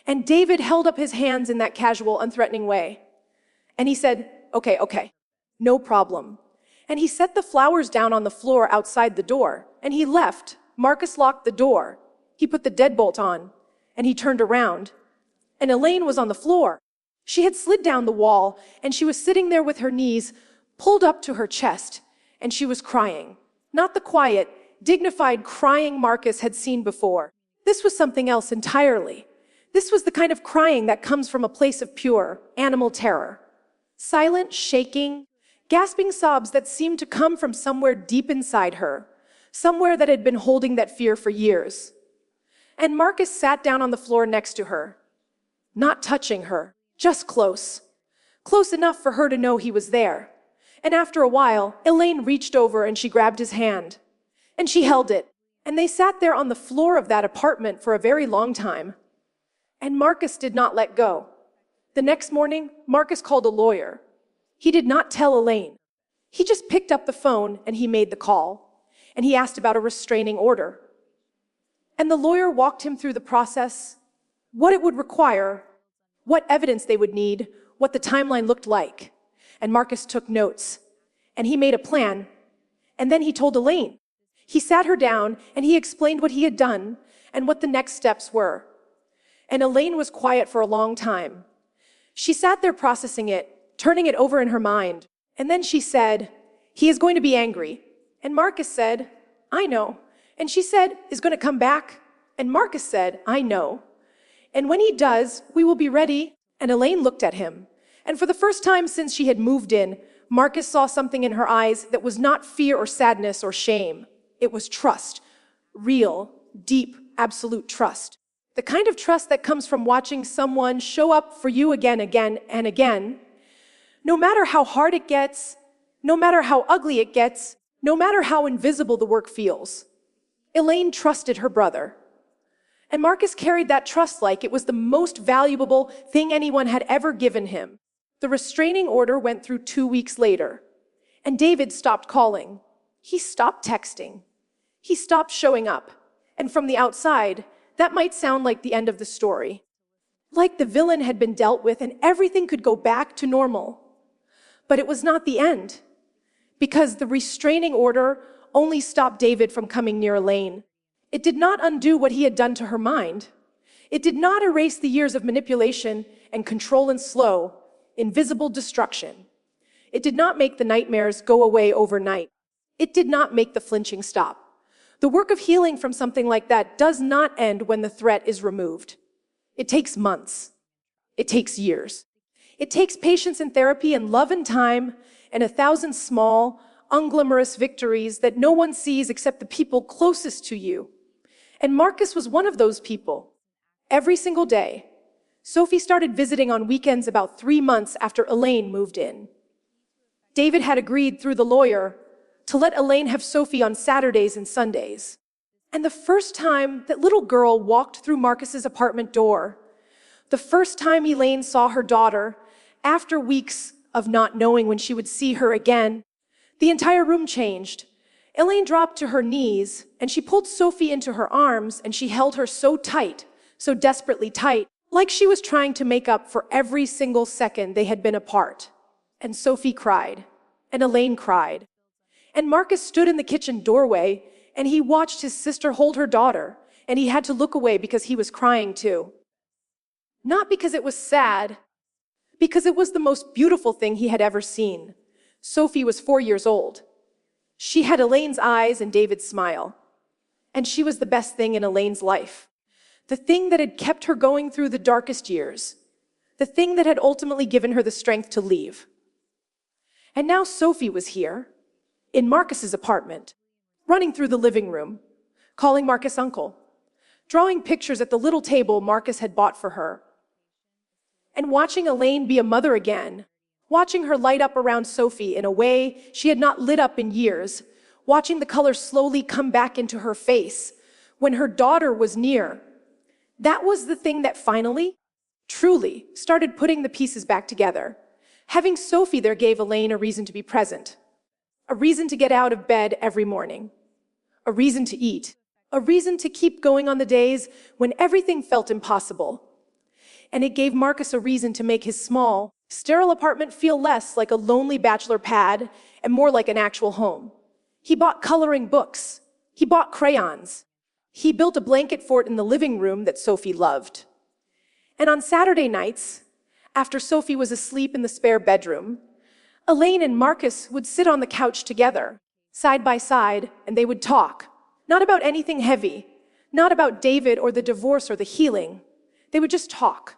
Speaker 1: and David held up his hands in that casual, unthreatening way. And he said, okay, no problem. And he set the flowers down on the floor outside the door, and he left. Marcus locked the door. He put the deadbolt on, and he turned around. And Elaine was on the floor. She had slid down the wall, and she was sitting there with her knees pulled up to her chest, and she was crying. Not the quiet, dignified crying Marcus had seen before. This was something else entirely. This was the kind of crying that comes from a place of pure, animal terror. Silent, shaking, gasping sobs that seemed to come from somewhere deep inside her, somewhere that had been holding that fear for years. And Marcus sat down on the floor next to her, not touching her, just close enough for her to know he was there. And after a while, Elaine reached over and she grabbed his hand, and she held it, and they sat there on the floor of that apartment for a very long time. And Marcus did not let go. The next morning, Marcus called a lawyer. He did not tell Elaine. He just picked up the phone and he made the call. And he asked about a restraining order. And the lawyer walked him through the process, what it would require, what evidence they would need, what the timeline looked like. And Marcus took notes. And he made a plan. And then he told Elaine. He sat her down and he explained what he had done and what the next steps were. And Elaine was quiet for a long time. She sat there processing it, turning it over in her mind. And then she said, he is going to be angry. And Marcus said, I know. And she said, is going to come back. And Marcus said, I know. And when he does, we will be ready. And Elaine looked at him. And for the first time since she had moved in, Marcus saw something in her eyes that was not fear or sadness or shame. It was trust. Real, deep, absolute trust. The kind of trust that comes from watching someone show up for you again and again. No matter how hard it gets, no matter how ugly it gets, no matter how invisible the work feels. Elaine trusted her brother. And Marcus carried that trust like it was the most valuable thing anyone had ever given him. The restraining order went through 2 weeks later. And David stopped calling. He stopped texting. He stopped showing up. And from the outside, that might sound like the end of the story. Like the villain had been dealt with and everything could go back to normal. But it was not the end. Because the restraining order only stopped David from coming near Elaine. It did not undo what he had done to her mind. It did not erase the years of manipulation and control and slow, invisible destruction. It did not make the nightmares go away overnight. It did not make the flinching stop. The work of healing from something like that does not end when the threat is removed. It takes months. It takes years. It takes patience and therapy and love and time and 1,000 small, unglamorous victories that no one sees except the people closest to you. And Marcus was one of those people. Every single day. Sophie started visiting on weekends about 3 months after Elaine moved in. David had agreed through the lawyer to let Elaine have Sophie on Saturdays and Sundays. And the first time that little girl walked through Marcus's apartment door, the first time Elaine saw her daughter, after weeks of not knowing when she would see her again, the entire room changed. Elaine dropped to her knees, and she pulled Sophie into her arms, and she held her so tight, so desperately tight, like she was trying to make up for every single second they had been apart. And Sophie cried, and Elaine cried. And Marcus stood in the kitchen doorway, and he watched his sister hold her daughter, and he had to look away because he was crying too. Not because it was sad, because it was the most beautiful thing he had ever seen. Sophie was 4 years old. She had Elaine's eyes and David's smile. And she was the best thing in Elaine's life. The thing that had kept her going through the darkest years. The thing that had ultimately given her the strength to leave. And now Sophie was here, in Marcus's apartment, running through the living room, calling Marcus uncle, drawing pictures at the little table Marcus had bought for her, and watching Elaine be a mother again, watching her light up around Sophie in a way she had not lit up in years, watching the color slowly come back into her face when her daughter was near. That was the thing that finally, truly, started putting the pieces back together. Having Sophie there gave Elaine a reason to be present, a reason to get out of bed every morning, a reason to eat, a reason to keep going on the days when everything felt impossible. And it gave Marcus a reason to make his small, sterile apartment feel less like a lonely bachelor pad and more like an actual home. He bought coloring books. He bought crayons. He built a blanket fort in the living room that Sophie loved. And on Saturday nights, after Sophie was asleep in the spare bedroom, Elaine and Marcus would sit on the couch together, side by side, and they would talk. Not about anything heavy, not about David or the divorce or the healing. They would just talk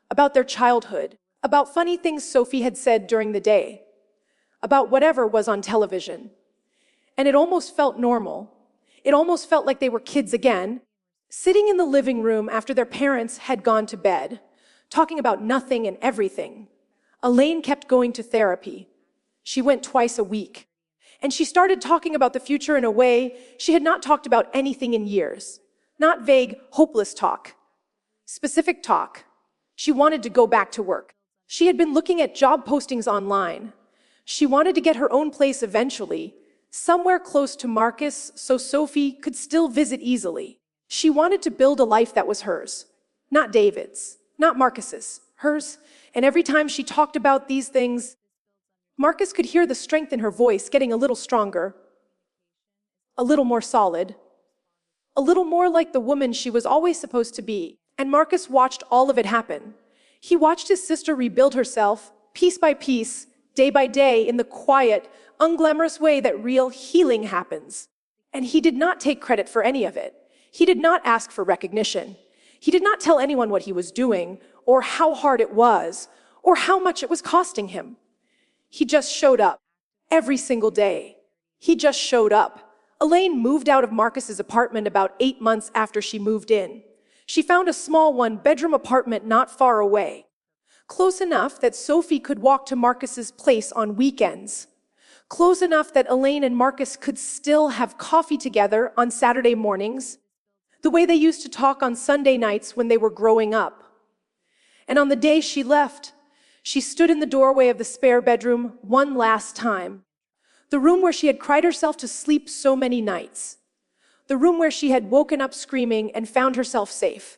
Speaker 1: about their childhood, about funny things Sophie had said during the day, about whatever was on television. And it almost felt normal. It almost felt like they were kids again, sitting in the living room after their parents had gone to bed, talking about nothing and everything. Elaine kept going to therapy. She went twice a week. And she started talking about the future in a way she had not talked about anything in years. Not vague, hopeless talk. Specific talk. She wanted to go back to work. She had been looking at job postings online. She wanted to get her own place eventually, somewhere close to Marcus so Sophie could still visit easily. She wanted to build a life that was hers. Not David's, not Marcus's, hers. And every time she talked about these things, Marcus could hear the strength in her voice getting a little stronger, a little more solid, a little more like the woman she was always supposed to be. And Marcus watched all of it happen. He watched his sister rebuild herself, piece by piece, day by day, in the quiet, unglamorous way that real healing happens. And he did not take credit for any of it. He did not ask for recognition. He did not tell anyone what he was doing, or how hard it was, or how much it was costing him. He just showed up. Every single day. He just showed up. Elaine moved out of Marcus's apartment about 8 months after she moved in. She found a small one-bedroom apartment not far away, close enough that Sophie could walk to Marcus's place on weekends, close enough that Elaine and Marcus could still have coffee together on Saturday mornings, the way they used to talk on Sunday nights when they were growing up. And on the day she left, she stood in the doorway of the spare bedroom one last time, the room where she had cried herself to sleep so many nights. The room where she had woken up screaming and found herself safe.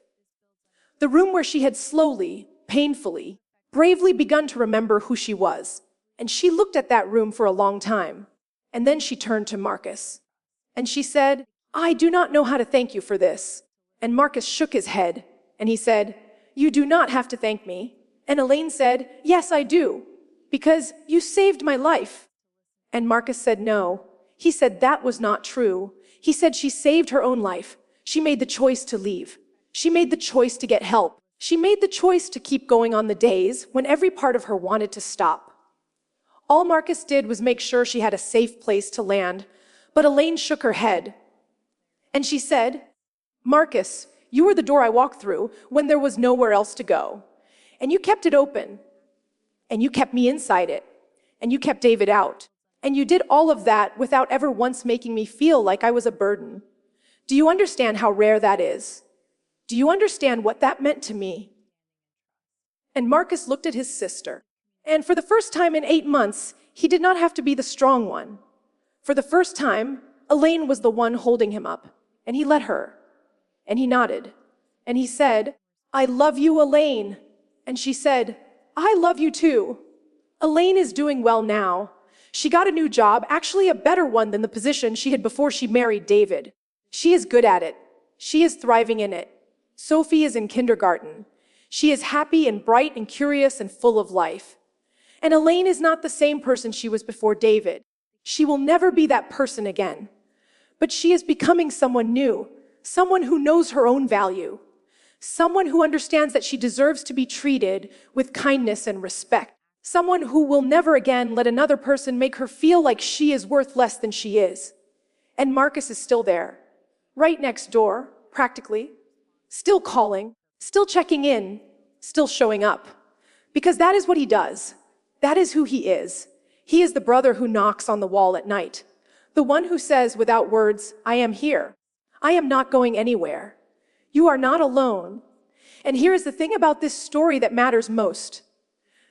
Speaker 1: The room where she had slowly, painfully, bravely begun to remember who she was. And she looked at that room for a long time. And then she turned to Marcus. And she said, "I do not know how to thank you for this." And Marcus shook his head. And he said, "You do not have to thank me." And Elaine said, "Yes, I do. Because you saved my life." And Marcus said, "No." He said that was not true. He said she saved her own life. She made the choice to leave. She made the choice to get help. She made the choice to keep going on the days when every part of her wanted to stop. All Marcus did was make sure she had a safe place to land, but Elaine shook her head. And she said, "Marcus, you were the door I walked through when there was nowhere else to go. And you kept it open. And you kept me inside it. And you kept David out. And you did all of that without ever once making me feel like I was a burden. Do you understand how rare that is? Do you understand what that meant to me?" And Marcus looked at his sister. And for the first time in 8 months, he did not have to be the strong one. For the first time, Elaine was the one holding him up. And he let her. And he nodded. And he said, "I love you, Elaine." And she said, "I love you too." Elaine is doing well now. She got a new job, actually a better one than the position she had before she married David. She is good at it. She is thriving in it. Sophie is in kindergarten. She is happy and bright and curious and full of life. And Elaine is not the same person she was before David. She will never be that person again. But she is becoming someone new, someone who knows her own value, someone who understands that she deserves to be treated with kindness and respect. Someone who will never again let another person make her feel like she is worth less than she is. And Marcus is still there, right next door, practically, still calling, still checking in, still showing up. Because that is what he does. That is who he is. He is the brother who knocks on the wall at night. The one who says without words, I am here. I am not going anywhere. You are not alone. And here is the thing about this story that matters most.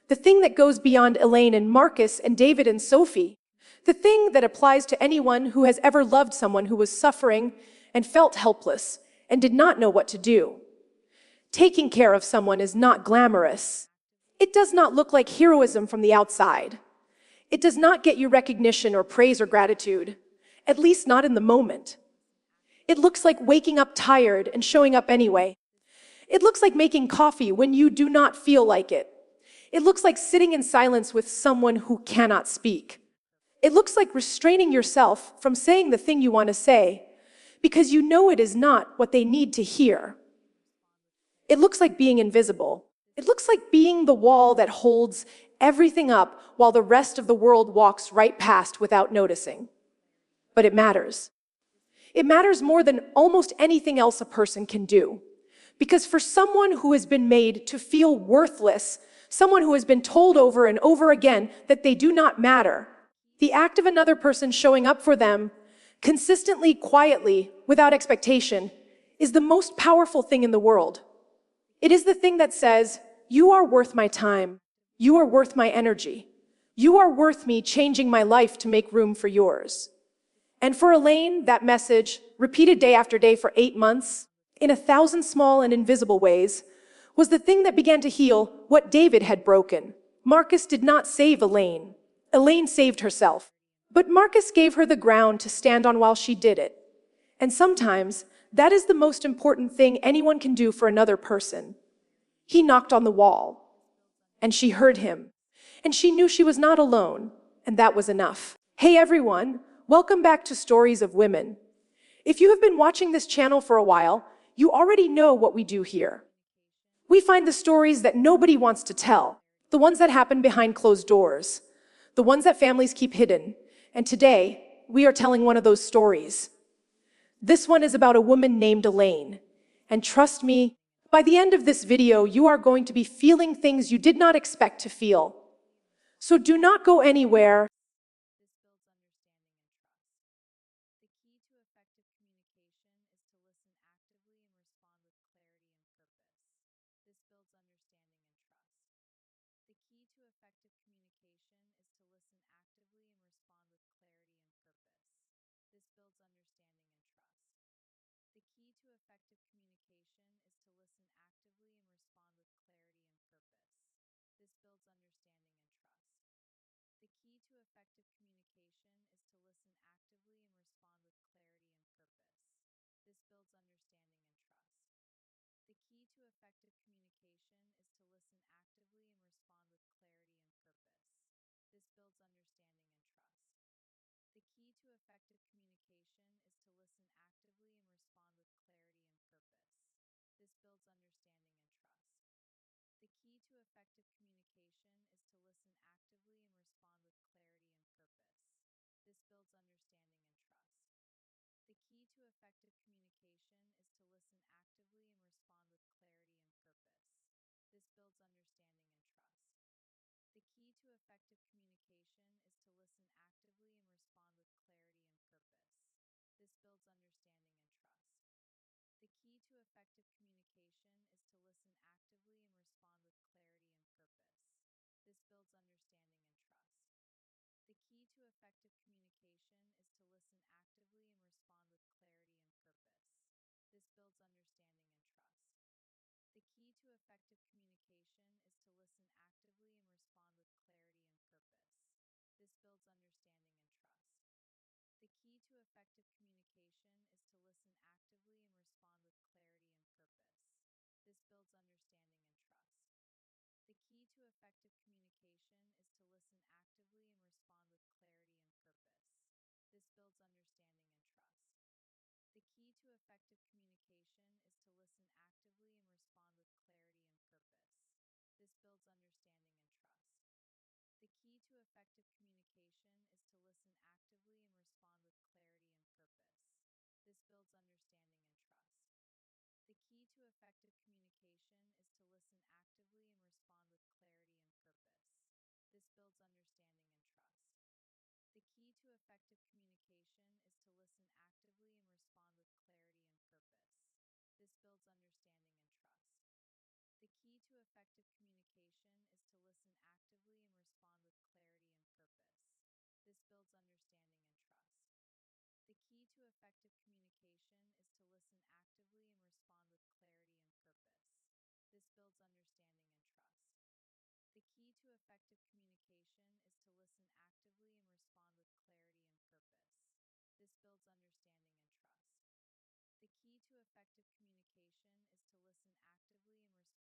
Speaker 1: The thing that goes beyond Elaine and Marcus and David and Sophie. The thing that applies to anyone who has ever loved someone who was suffering and felt helpless and did not know what to do. Taking care of someone is not glamorous. It does not look like heroism from the outside. It does not get you recognition or praise or gratitude, at least not in the moment. It looks like waking up tired and showing up anyway. It looks like making coffee when you do not feel like it. It looks like sitting in silence with someone who cannot speak. It looks like restraining yourself from saying the thing you want to say because you know it is not what they need to hear. It looks like being invisible. It looks like being the wall that holds everything up while the rest of the world walks right past without noticing. But it matters. It matters more than almost anything else a person can do. Because for someone who has been made to feel worthless, someone who has been told over and over again that they do not matter, the act of another person showing up for them, consistently, quietly, without expectation, is the most powerful thing in the world. It is the thing that says, you are worth my time. You are worth my energy. You are worth me changing my life to make room for yours. And for Elaine, that message, repeated day after day for 8 months, in 1,000 small and invisible ways, was the thing that began to heal what David had broken. Marcus did not save Elaine. Elaine saved herself. But Marcus gave her the ground to stand on while she did it. And sometimes, that is the most important thing anyone can do for another person. He knocked on the wall, and she heard him, and she knew she was not alone, and that was enough. Hey everyone, welcome back to Stories of Women. If you have been watching this channel for a while, you already know what we do here. We find the stories that nobody wants to tell, the ones that happen behind closed doors, the ones that families keep hidden, and today, we are telling one of those stories. This one is about a woman named Elaine, and trust me, by the end of this video, you are going to be feeling things you did not expect to feel. So do not go anywhere.
Speaker 2: understanding and trust. The key to effective communication is to listen actively and respond with clarity and purpose. This builds understanding and trust. The key to effective communication is to listen actively and respond with clarity and purpose. This builds understanding and trust. The key to effective communication is to listen actively and respond with clarity and purpose. This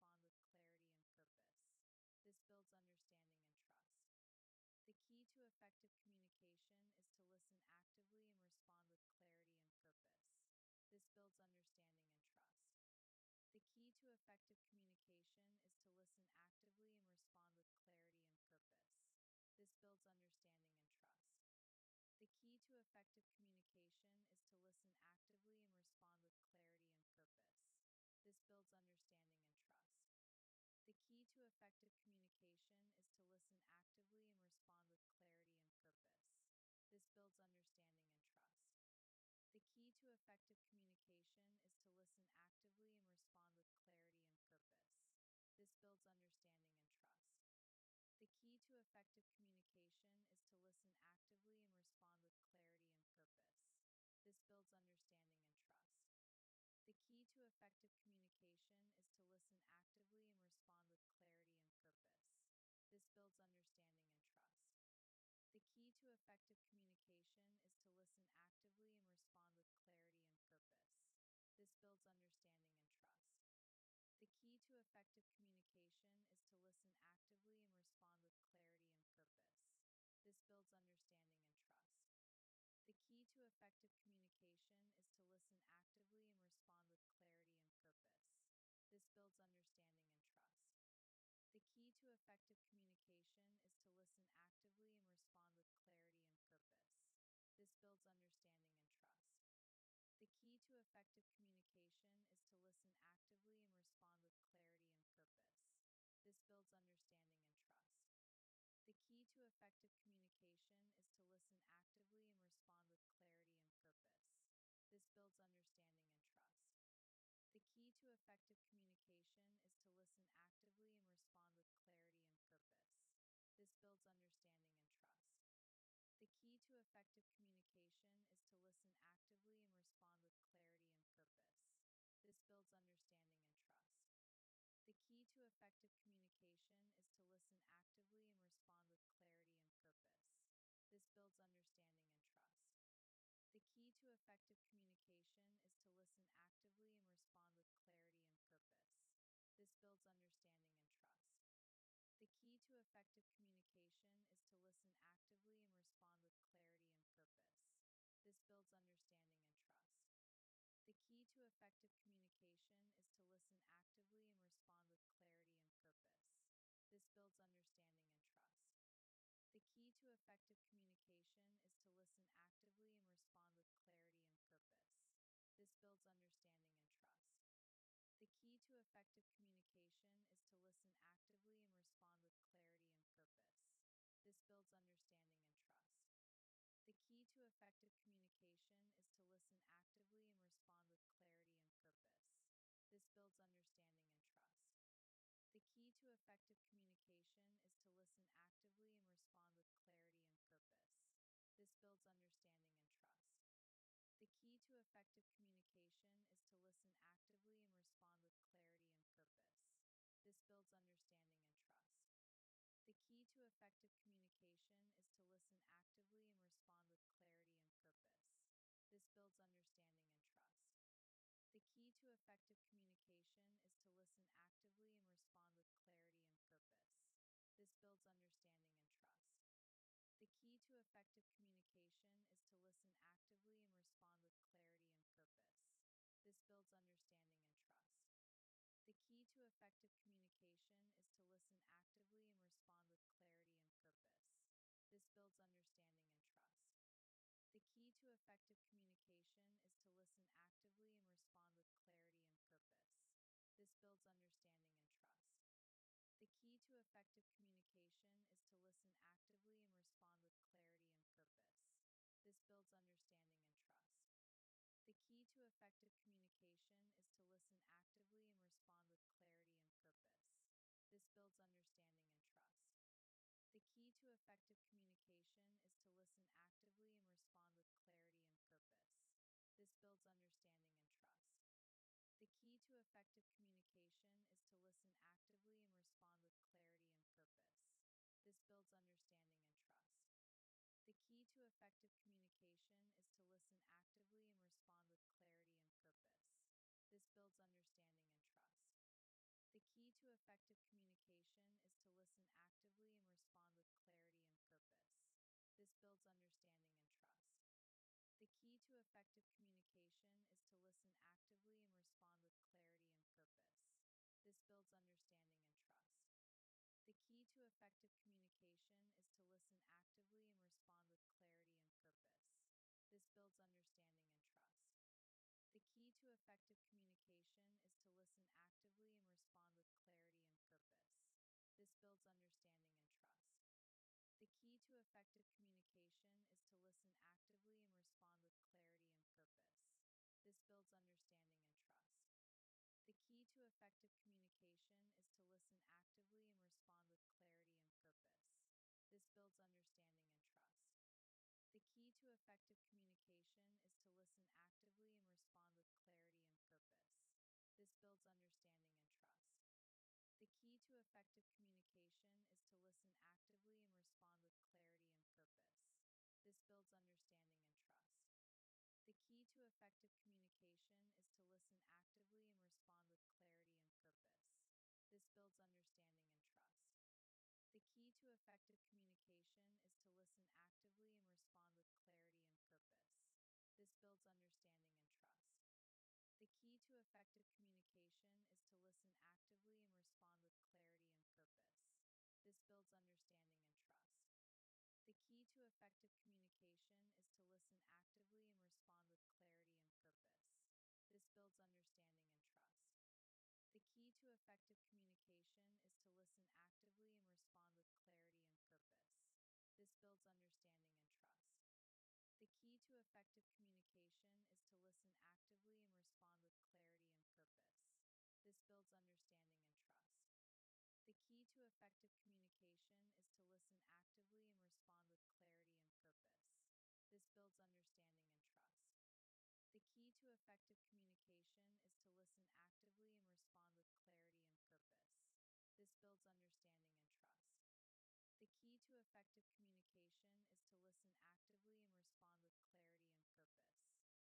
Speaker 2: builds understanding and trust. The key to effective communication is to listen actively and respond with clarity and purpose. This builds understanding and trust. The key to effective communication is to listen actively and respond with clarity and purpose. This builds understanding and trust. The key to effective communication is to listen actively and respond with clarity and purpose. This builds understanding and trust. The key to effective communication is to listen actively and respond with clarity and purpose. This builds understanding and trust. The key to effective communication is to listen actively and respond with clarity and purpose. This builds understanding and trust. The key to effective communication is to listen actively and respond with clarity and purpose. This builds understanding and trust. The key to effective communication is to listen actively and respond with clarity and purpose. This builds understanding and trust. The key to effective communication is to listen actively and respond with clarity and purpose. This builds understanding and trust. The key to effective communication is to listen actively and respond with clarity and purpose. This builds understanding and trust. The key to effective communication is to listen actively and respond with clarity and purpose. This builds understanding and trust. The key to effective communication is to listen actively and respond with clarity and purpose. This builds understanding and trust. The key to effective communication is to listen actively and respond with clarity and purpose. This builds understanding and trust. The key to effective communication is to listen actively and respond with clarity and purpose. This builds understanding and trust. The key to effective communication is to listen actively and respond with clarity and purpose. This builds understanding and trust. The key to effective communication is to listen actively and respond with clarity and purpose. This builds understanding and trust. The key to effective communication is to listen actively and respond with clarity and purpose. This builds understanding and trust. The key to effective communication is to listen actively and respond with clarity and purpose. This builds understanding and trust. The key to effective communication is to listen actively and respond with clarity and purpose. This builds understanding and trust. The key to effective communication is to listen actively and respond with clarity and purpose. This builds understanding and trust. The key to effective communication is to listen actively and respond with clarity and purpose. This builds understanding and trust. The key to effective communication is to listen actively and respond with clarity and purpose. This builds understanding and trust. The key to effective communication is to listen actively and respond with clarity and purpose. This builds understanding and trust. The key to effective communication is to listen actively and respond with clarity and purpose. This builds understanding and trust. The key to effective communication is to listen actively and respond with clarity and purpose. This builds understanding and trust. The key to effective communication is to listen actively and respond with clarity and purpose. This builds understanding and trust. The key to effective communication is to listen actively and respond with clarity and purpose. This builds understanding and trust. The key to effective communication is to listen actively and respond with clarity and purpose. This builds understanding and trust. The key to effective communication is to listen actively and respond with clarity and purpose. This builds understanding and trust. The key to effective communication is to listen actively and respond with clarity and purpose. This builds understanding and trust. The key to effective communication is to listen actively and respond with clarity and purpose. This builds understanding and trust. The key to effective communication is to listen actively and respond with clarity and purpose. This builds understanding and trust. The key to effective communication is to listen actively and respond with clarity and purpose. This builds understanding and trust. The key to effective communication is to listen actively and respond with clarity and purpose. This builds understanding and trust. The key to effective communication is to listen actively and respond with clarity and purpose. This builds understanding and trust. The key to effective communication is to listen actively and respond with clarity and purpose. This builds understanding and trust. The key to effective communication is to listen actively and respond with clarity and purpose. This builds understanding and trust. The key to effective communication is to listen actively and respond with clarity and purpose. This builds understanding and trust. The key to effective communication is to listen actively and respond with clarity and purpose. This builds understanding and trust. The key to effective communication is to listen actively and respond with clarity and purpose. This builds understanding and trust. The key to effective communication is to listen actively and respond with clarity and purpose. This builds understanding and trust. The key to effective communication is to listen actively and respond with clarity and purpose. This builds understanding and trust. The key to effective communication is to listen actively and respond with clarity and purpose. This builds understanding and trust. The key to effective communication is to listen actively and respond with clarity and purpose. This builds understanding and trust. The key to effective communication is to listen actively and respond with clarity and purpose. This builds understanding and trust. The key to effective communication is to listen actively and respond with clarity and purpose. This builds understanding and trust. The key to effective communication is to listen actively and respond with clarity and purpose. This builds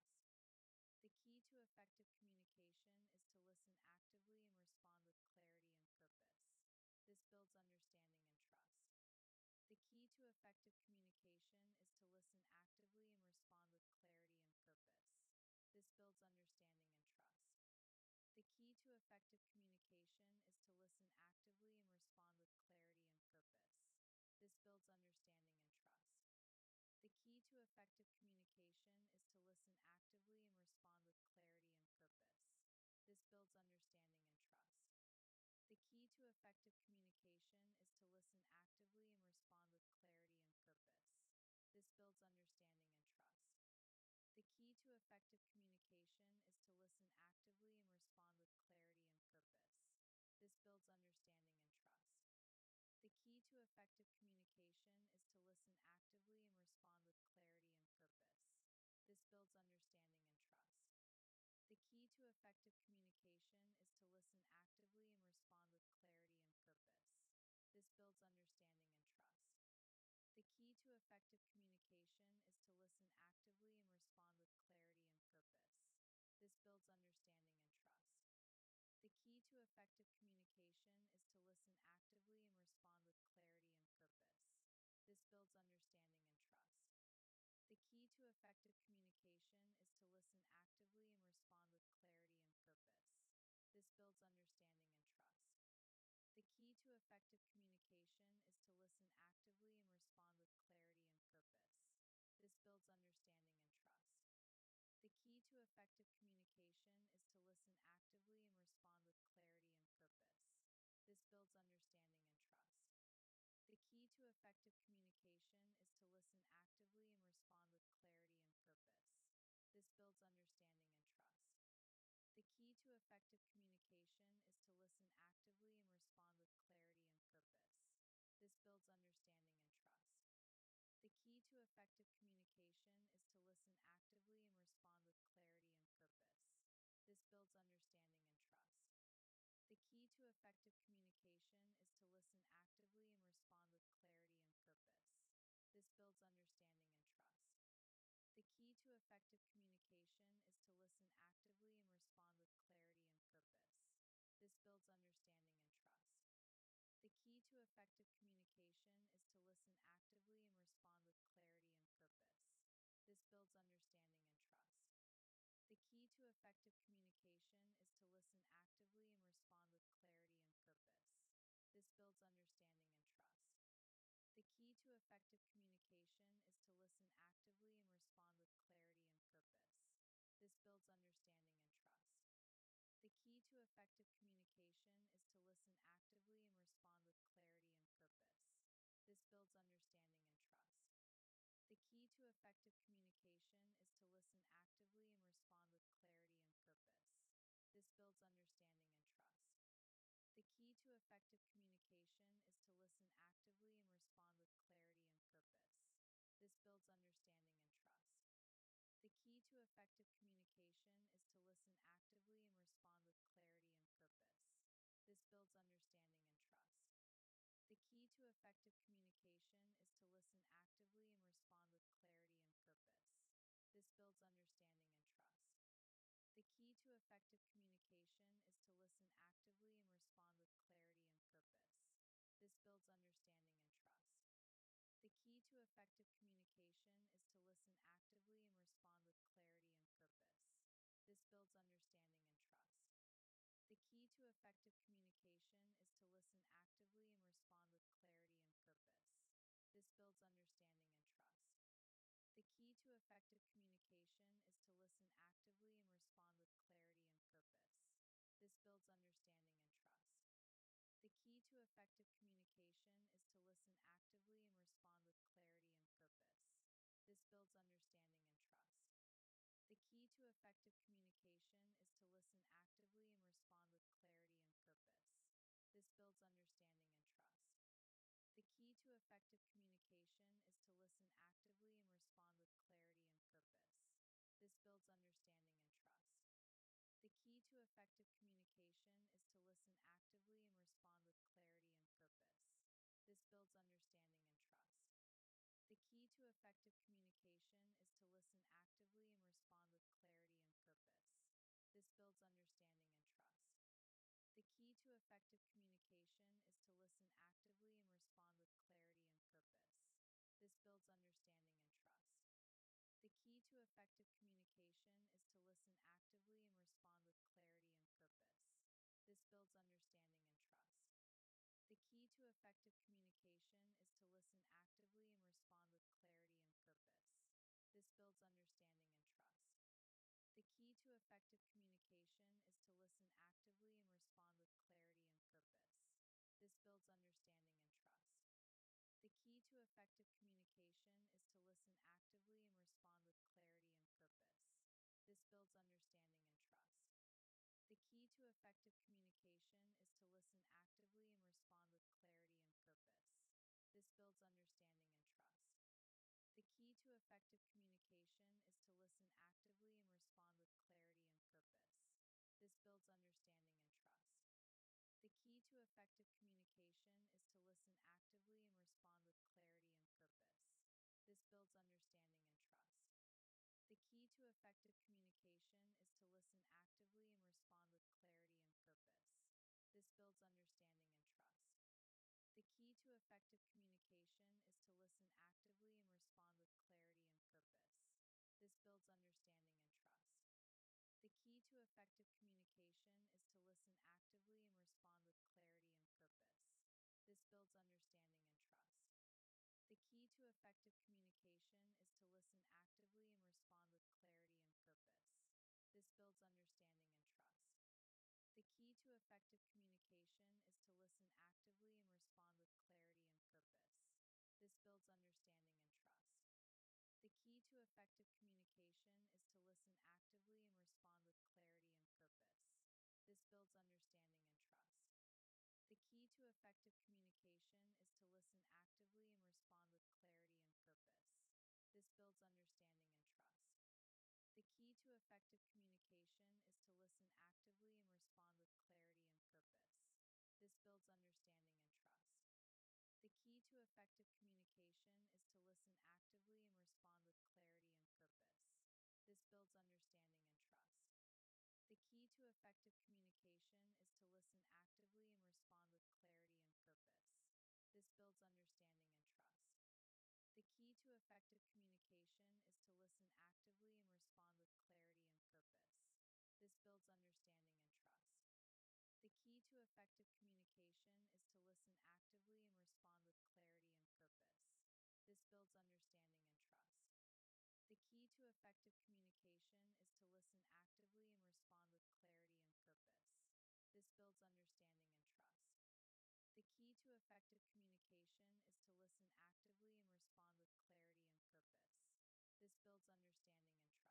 Speaker 2: understanding and trust. The key to effective communication is to listen actively and respond with clarity and purpose. This builds understanding and trust. The key to effective communication is to listen actively and respond with clarity and purpose. This builds understanding and trust. The key to effective communication is to listen actively and respond with clarity and purpose. This builds understanding and trust. The key to effective communication is to listen actively and respond with clarity and purpose. This builds understanding and trust. The key to effective communication is to listen actively and respond with clarity and purpose. This builds understanding and trust. The key to effective communication is to listen actively and respond with clarity and purpose. This builds understanding and trust. The key to effective communication is to listen actively and respond with clarity and purpose. This builds understanding and trust. The key to effective communication is to listen actively and respond with clarity and purpose. This builds understanding and trust. The key to effective communication is to listen actively and respond with clarity and purpose. This builds understanding and trust. The key to effective communication is to listen actively and respond with clarity and purpose. This builds understanding and trust. The key to effective communication is to listen actively and respond with clarity and purpose. This builds understanding and trust. The key to effective communication is to listen actively and respond with clarity and purpose. This builds understanding and trust. The key to effective communication is to listen actively and respond with clarity and purpose. This builds understanding and trust. The key to effective communication is to listen actively and respond with clarity and purpose. This builds understanding and trust. The key to effective communication is to listen actively and respond with clarity and purpose. This builds understanding and trust. The key to effective communication is to listen actively and respond with clarity and purpose. This builds understanding and trust. The key to effective communication is to listen actively and respond with clarity and purpose. This builds understanding and trust. The key to effective communication is to listen actively and respond with clarity and purpose. This builds understanding and trust. The key to effective communication is to listen actively and respond with clarity and purpose. This builds understanding and trust. The key to effective communication is to listen actively and respond with clarity and purpose. effective communication is to listen actively and respond with clarity and purpose. This builds understanding and trust. The key to effective communication is to listen actively and respond with clarity and purpose. This builds understanding and trust. The key to effective communication is to listen actively and respond with clarity and purpose. This builds understanding and trust. The key to effective communication is to listen actively and respond with clarity and purpose. This builds understanding and trust. The key to effective communication is to listen actively and respond with clarity and purpose. This builds understanding and trust. The key to effective communication is to listen actively and respond with clarity and purpose. This builds understanding and trust. The key to effective communication is to listen actively and respond with clarity and purpose. This builds understanding and trust. The key to effective communication is to listen actively and respond with clarity and purpose. This builds understanding and trust. The key to effective communication is to listen actively and respond with clarity and purpose. This builds understanding and trust. The key to effective communication is to listen actively and respond with clarity and purpose. This builds understanding and trust. The key to effective communication is to listen actively and respond with clarity and purpose. This builds understanding and trust. The key to effective communication is to listen actively and respond with clarity and purpose. This builds understanding and trust. The key to effective communication is to listen actively and respond with clarity and purpose. This builds understanding and trust. The key to effective communication is to listen actively and respond with clarity and purpose. This builds understanding and trust. The key to effective communication is to listen actively and respond with clarity and purpose. This builds understanding and trust. The key to effective communication is to listen actively and respond with clarity and purpose. This builds understanding and trust. The key to effective communication is to listen actively and respond with clarity and purpose. This builds understanding and trust. The key to effective communication is to listen actively and respond with clarity and purpose. This builds understanding and trust. The key to effective communication is to listen actively and respond with clarity and purpose. This builds understanding and trust. The key to effective communication is to listen actively and respond with clarity and purpose. This builds understanding and trust. The key to effective communication is to listen actively and respond with clarity and purpose. This builds understanding and trust. The key to effective communication is to listen actively and respond with clarity and purpose. This builds understanding and trust. The key to effective communication is to listen actively and respond with clarity and purpose. This builds understanding and trust. The key to effective communication is to listen actively and respond with clarity and purpose. This builds understanding and trust. The key to effective communication is to listen actively and respond with clarity and purpose. This builds understanding and trust. The key to effective communication is to listen actively and respond with clarity and purpose. This builds understanding and trust. The key to effective communication is to listen actively and respond with clarity and purpose. This builds understanding and trust. The key to effective communication is to listen actively and respond with clarity and purpose. This builds understanding and trust. The key to effective communication is to listen actively and respond with clarity and purpose. This builds understanding and trust. The key to effective communication is to listen actively and respond with clarity and purpose. This builds understanding and trust. The key to effective communication is to listen actively and respond with clarity and purpose. This builds understanding and trust. The key to effective communication is to listen actively and respond with clarity and purpose. This builds understanding and trust. The key to effective communication is to listen actively and respond with clarity and purpose. This builds understanding and trust. The key to effective communication is to listen actively and respond with clarity and purpose. This builds understanding and trust. The key to effective communication is to listen actively and respond with clarity and purpose. builds understanding and trust. The key to effective communication is to listen actively and respond with clarity and purpose. This builds understanding and trust. The key to effective communication is to listen actively and respond with clarity and purpose. This builds understanding and trust. The key to effective communication is to listen actively and respond with clarity and purpose. This builds understanding and trust. The key to effective communication is to listen actively and respond with clarity and purpose. This builds understanding and trust. The key to effective communication is to listen actively and respond with clarity and purpose. This builds understanding and trust.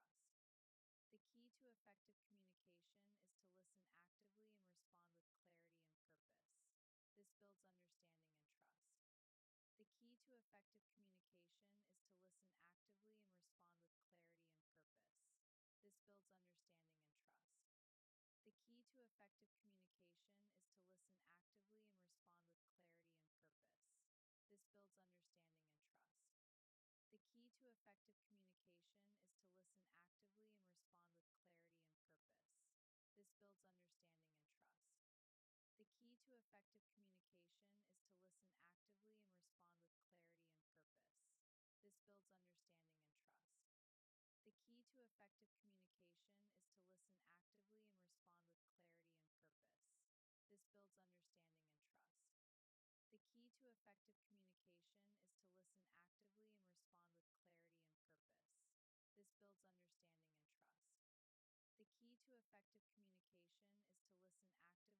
Speaker 2: The key to effective communication is to listen actively and respond with clarity and purpose. This builds understanding and trust. The key to effective communication is to listen actively and respond with clarity and purpose. This builds understanding and trust. The key to effective communication is to listen actively and respond with clarity and purpose. This builds understanding and trust. The key to effective communication is to listen actively and respond with clarity and purpose. This builds understanding and trust. The key to effective communication is to listen actively and respond with clarity and purpose. This builds understanding and trust. The key to effective communication is to listen actively and respond with clarity and purpose. This builds understanding and trust. The key to effective communication is to listen actively and respond with clarity and purpose. This builds understanding and trust. The key to effective communication is to listen actively and respond with clarity and purpose. This builds understanding and trust. The key to effective communication is to listen actively and respond with clarity and purpose. This builds understanding and trust. The key to effective communication is to listen actively and respond with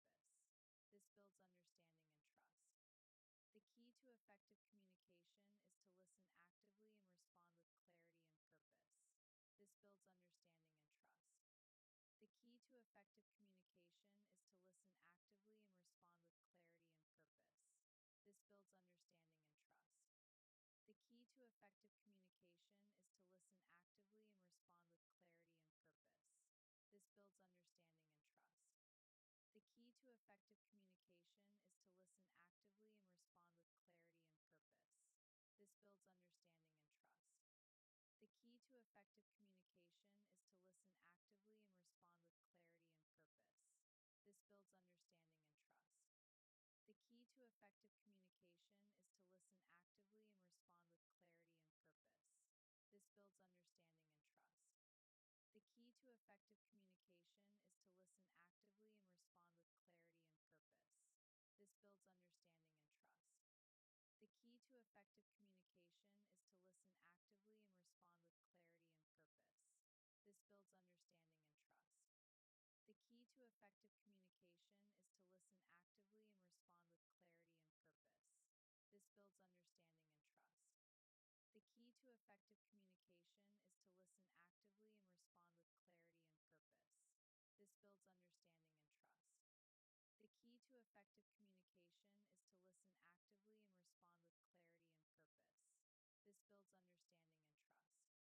Speaker 2: clarity and purpose. This builds understanding and trust. The key to effective communication is to listen actively and respond with clarity and purpose. This builds understanding and trust. The key to effective communication is to listen actively and respond with clarity and purpose. This builds understanding and trust. The key to effective communication is to listen actively and respond with clarity and purpose. This builds understanding and trust. The key to effective communication is to listen actively and respond with clarity and purpose. This builds understanding and trust. The key to effective communication is to listen actively and respond with clarity and purpose. This builds understanding and trust. The key to effective communication is to listen actively and respond with clarity and purpose. This builds understanding and trust. The key to effective communication is to listen actively and respond with clarity and purpose. This builds understanding and trust. The key to effective communication is to listen actively and respond with clarity and purpose. This builds understanding and trust. The key to effective communication is to listen actively and respond with clarity and purpose. This builds understanding and trust. The key to effective communication is to listen actively and respond with clarity and purpose. This builds understanding and trust. The key to effective communication is to listen actively and respond with clarity and purpose. This builds understanding and trust. The key to effective communication is to listen actively and respond with clarity and purpose. This builds understanding and trust. The key to effective communication is to listen actively and respond with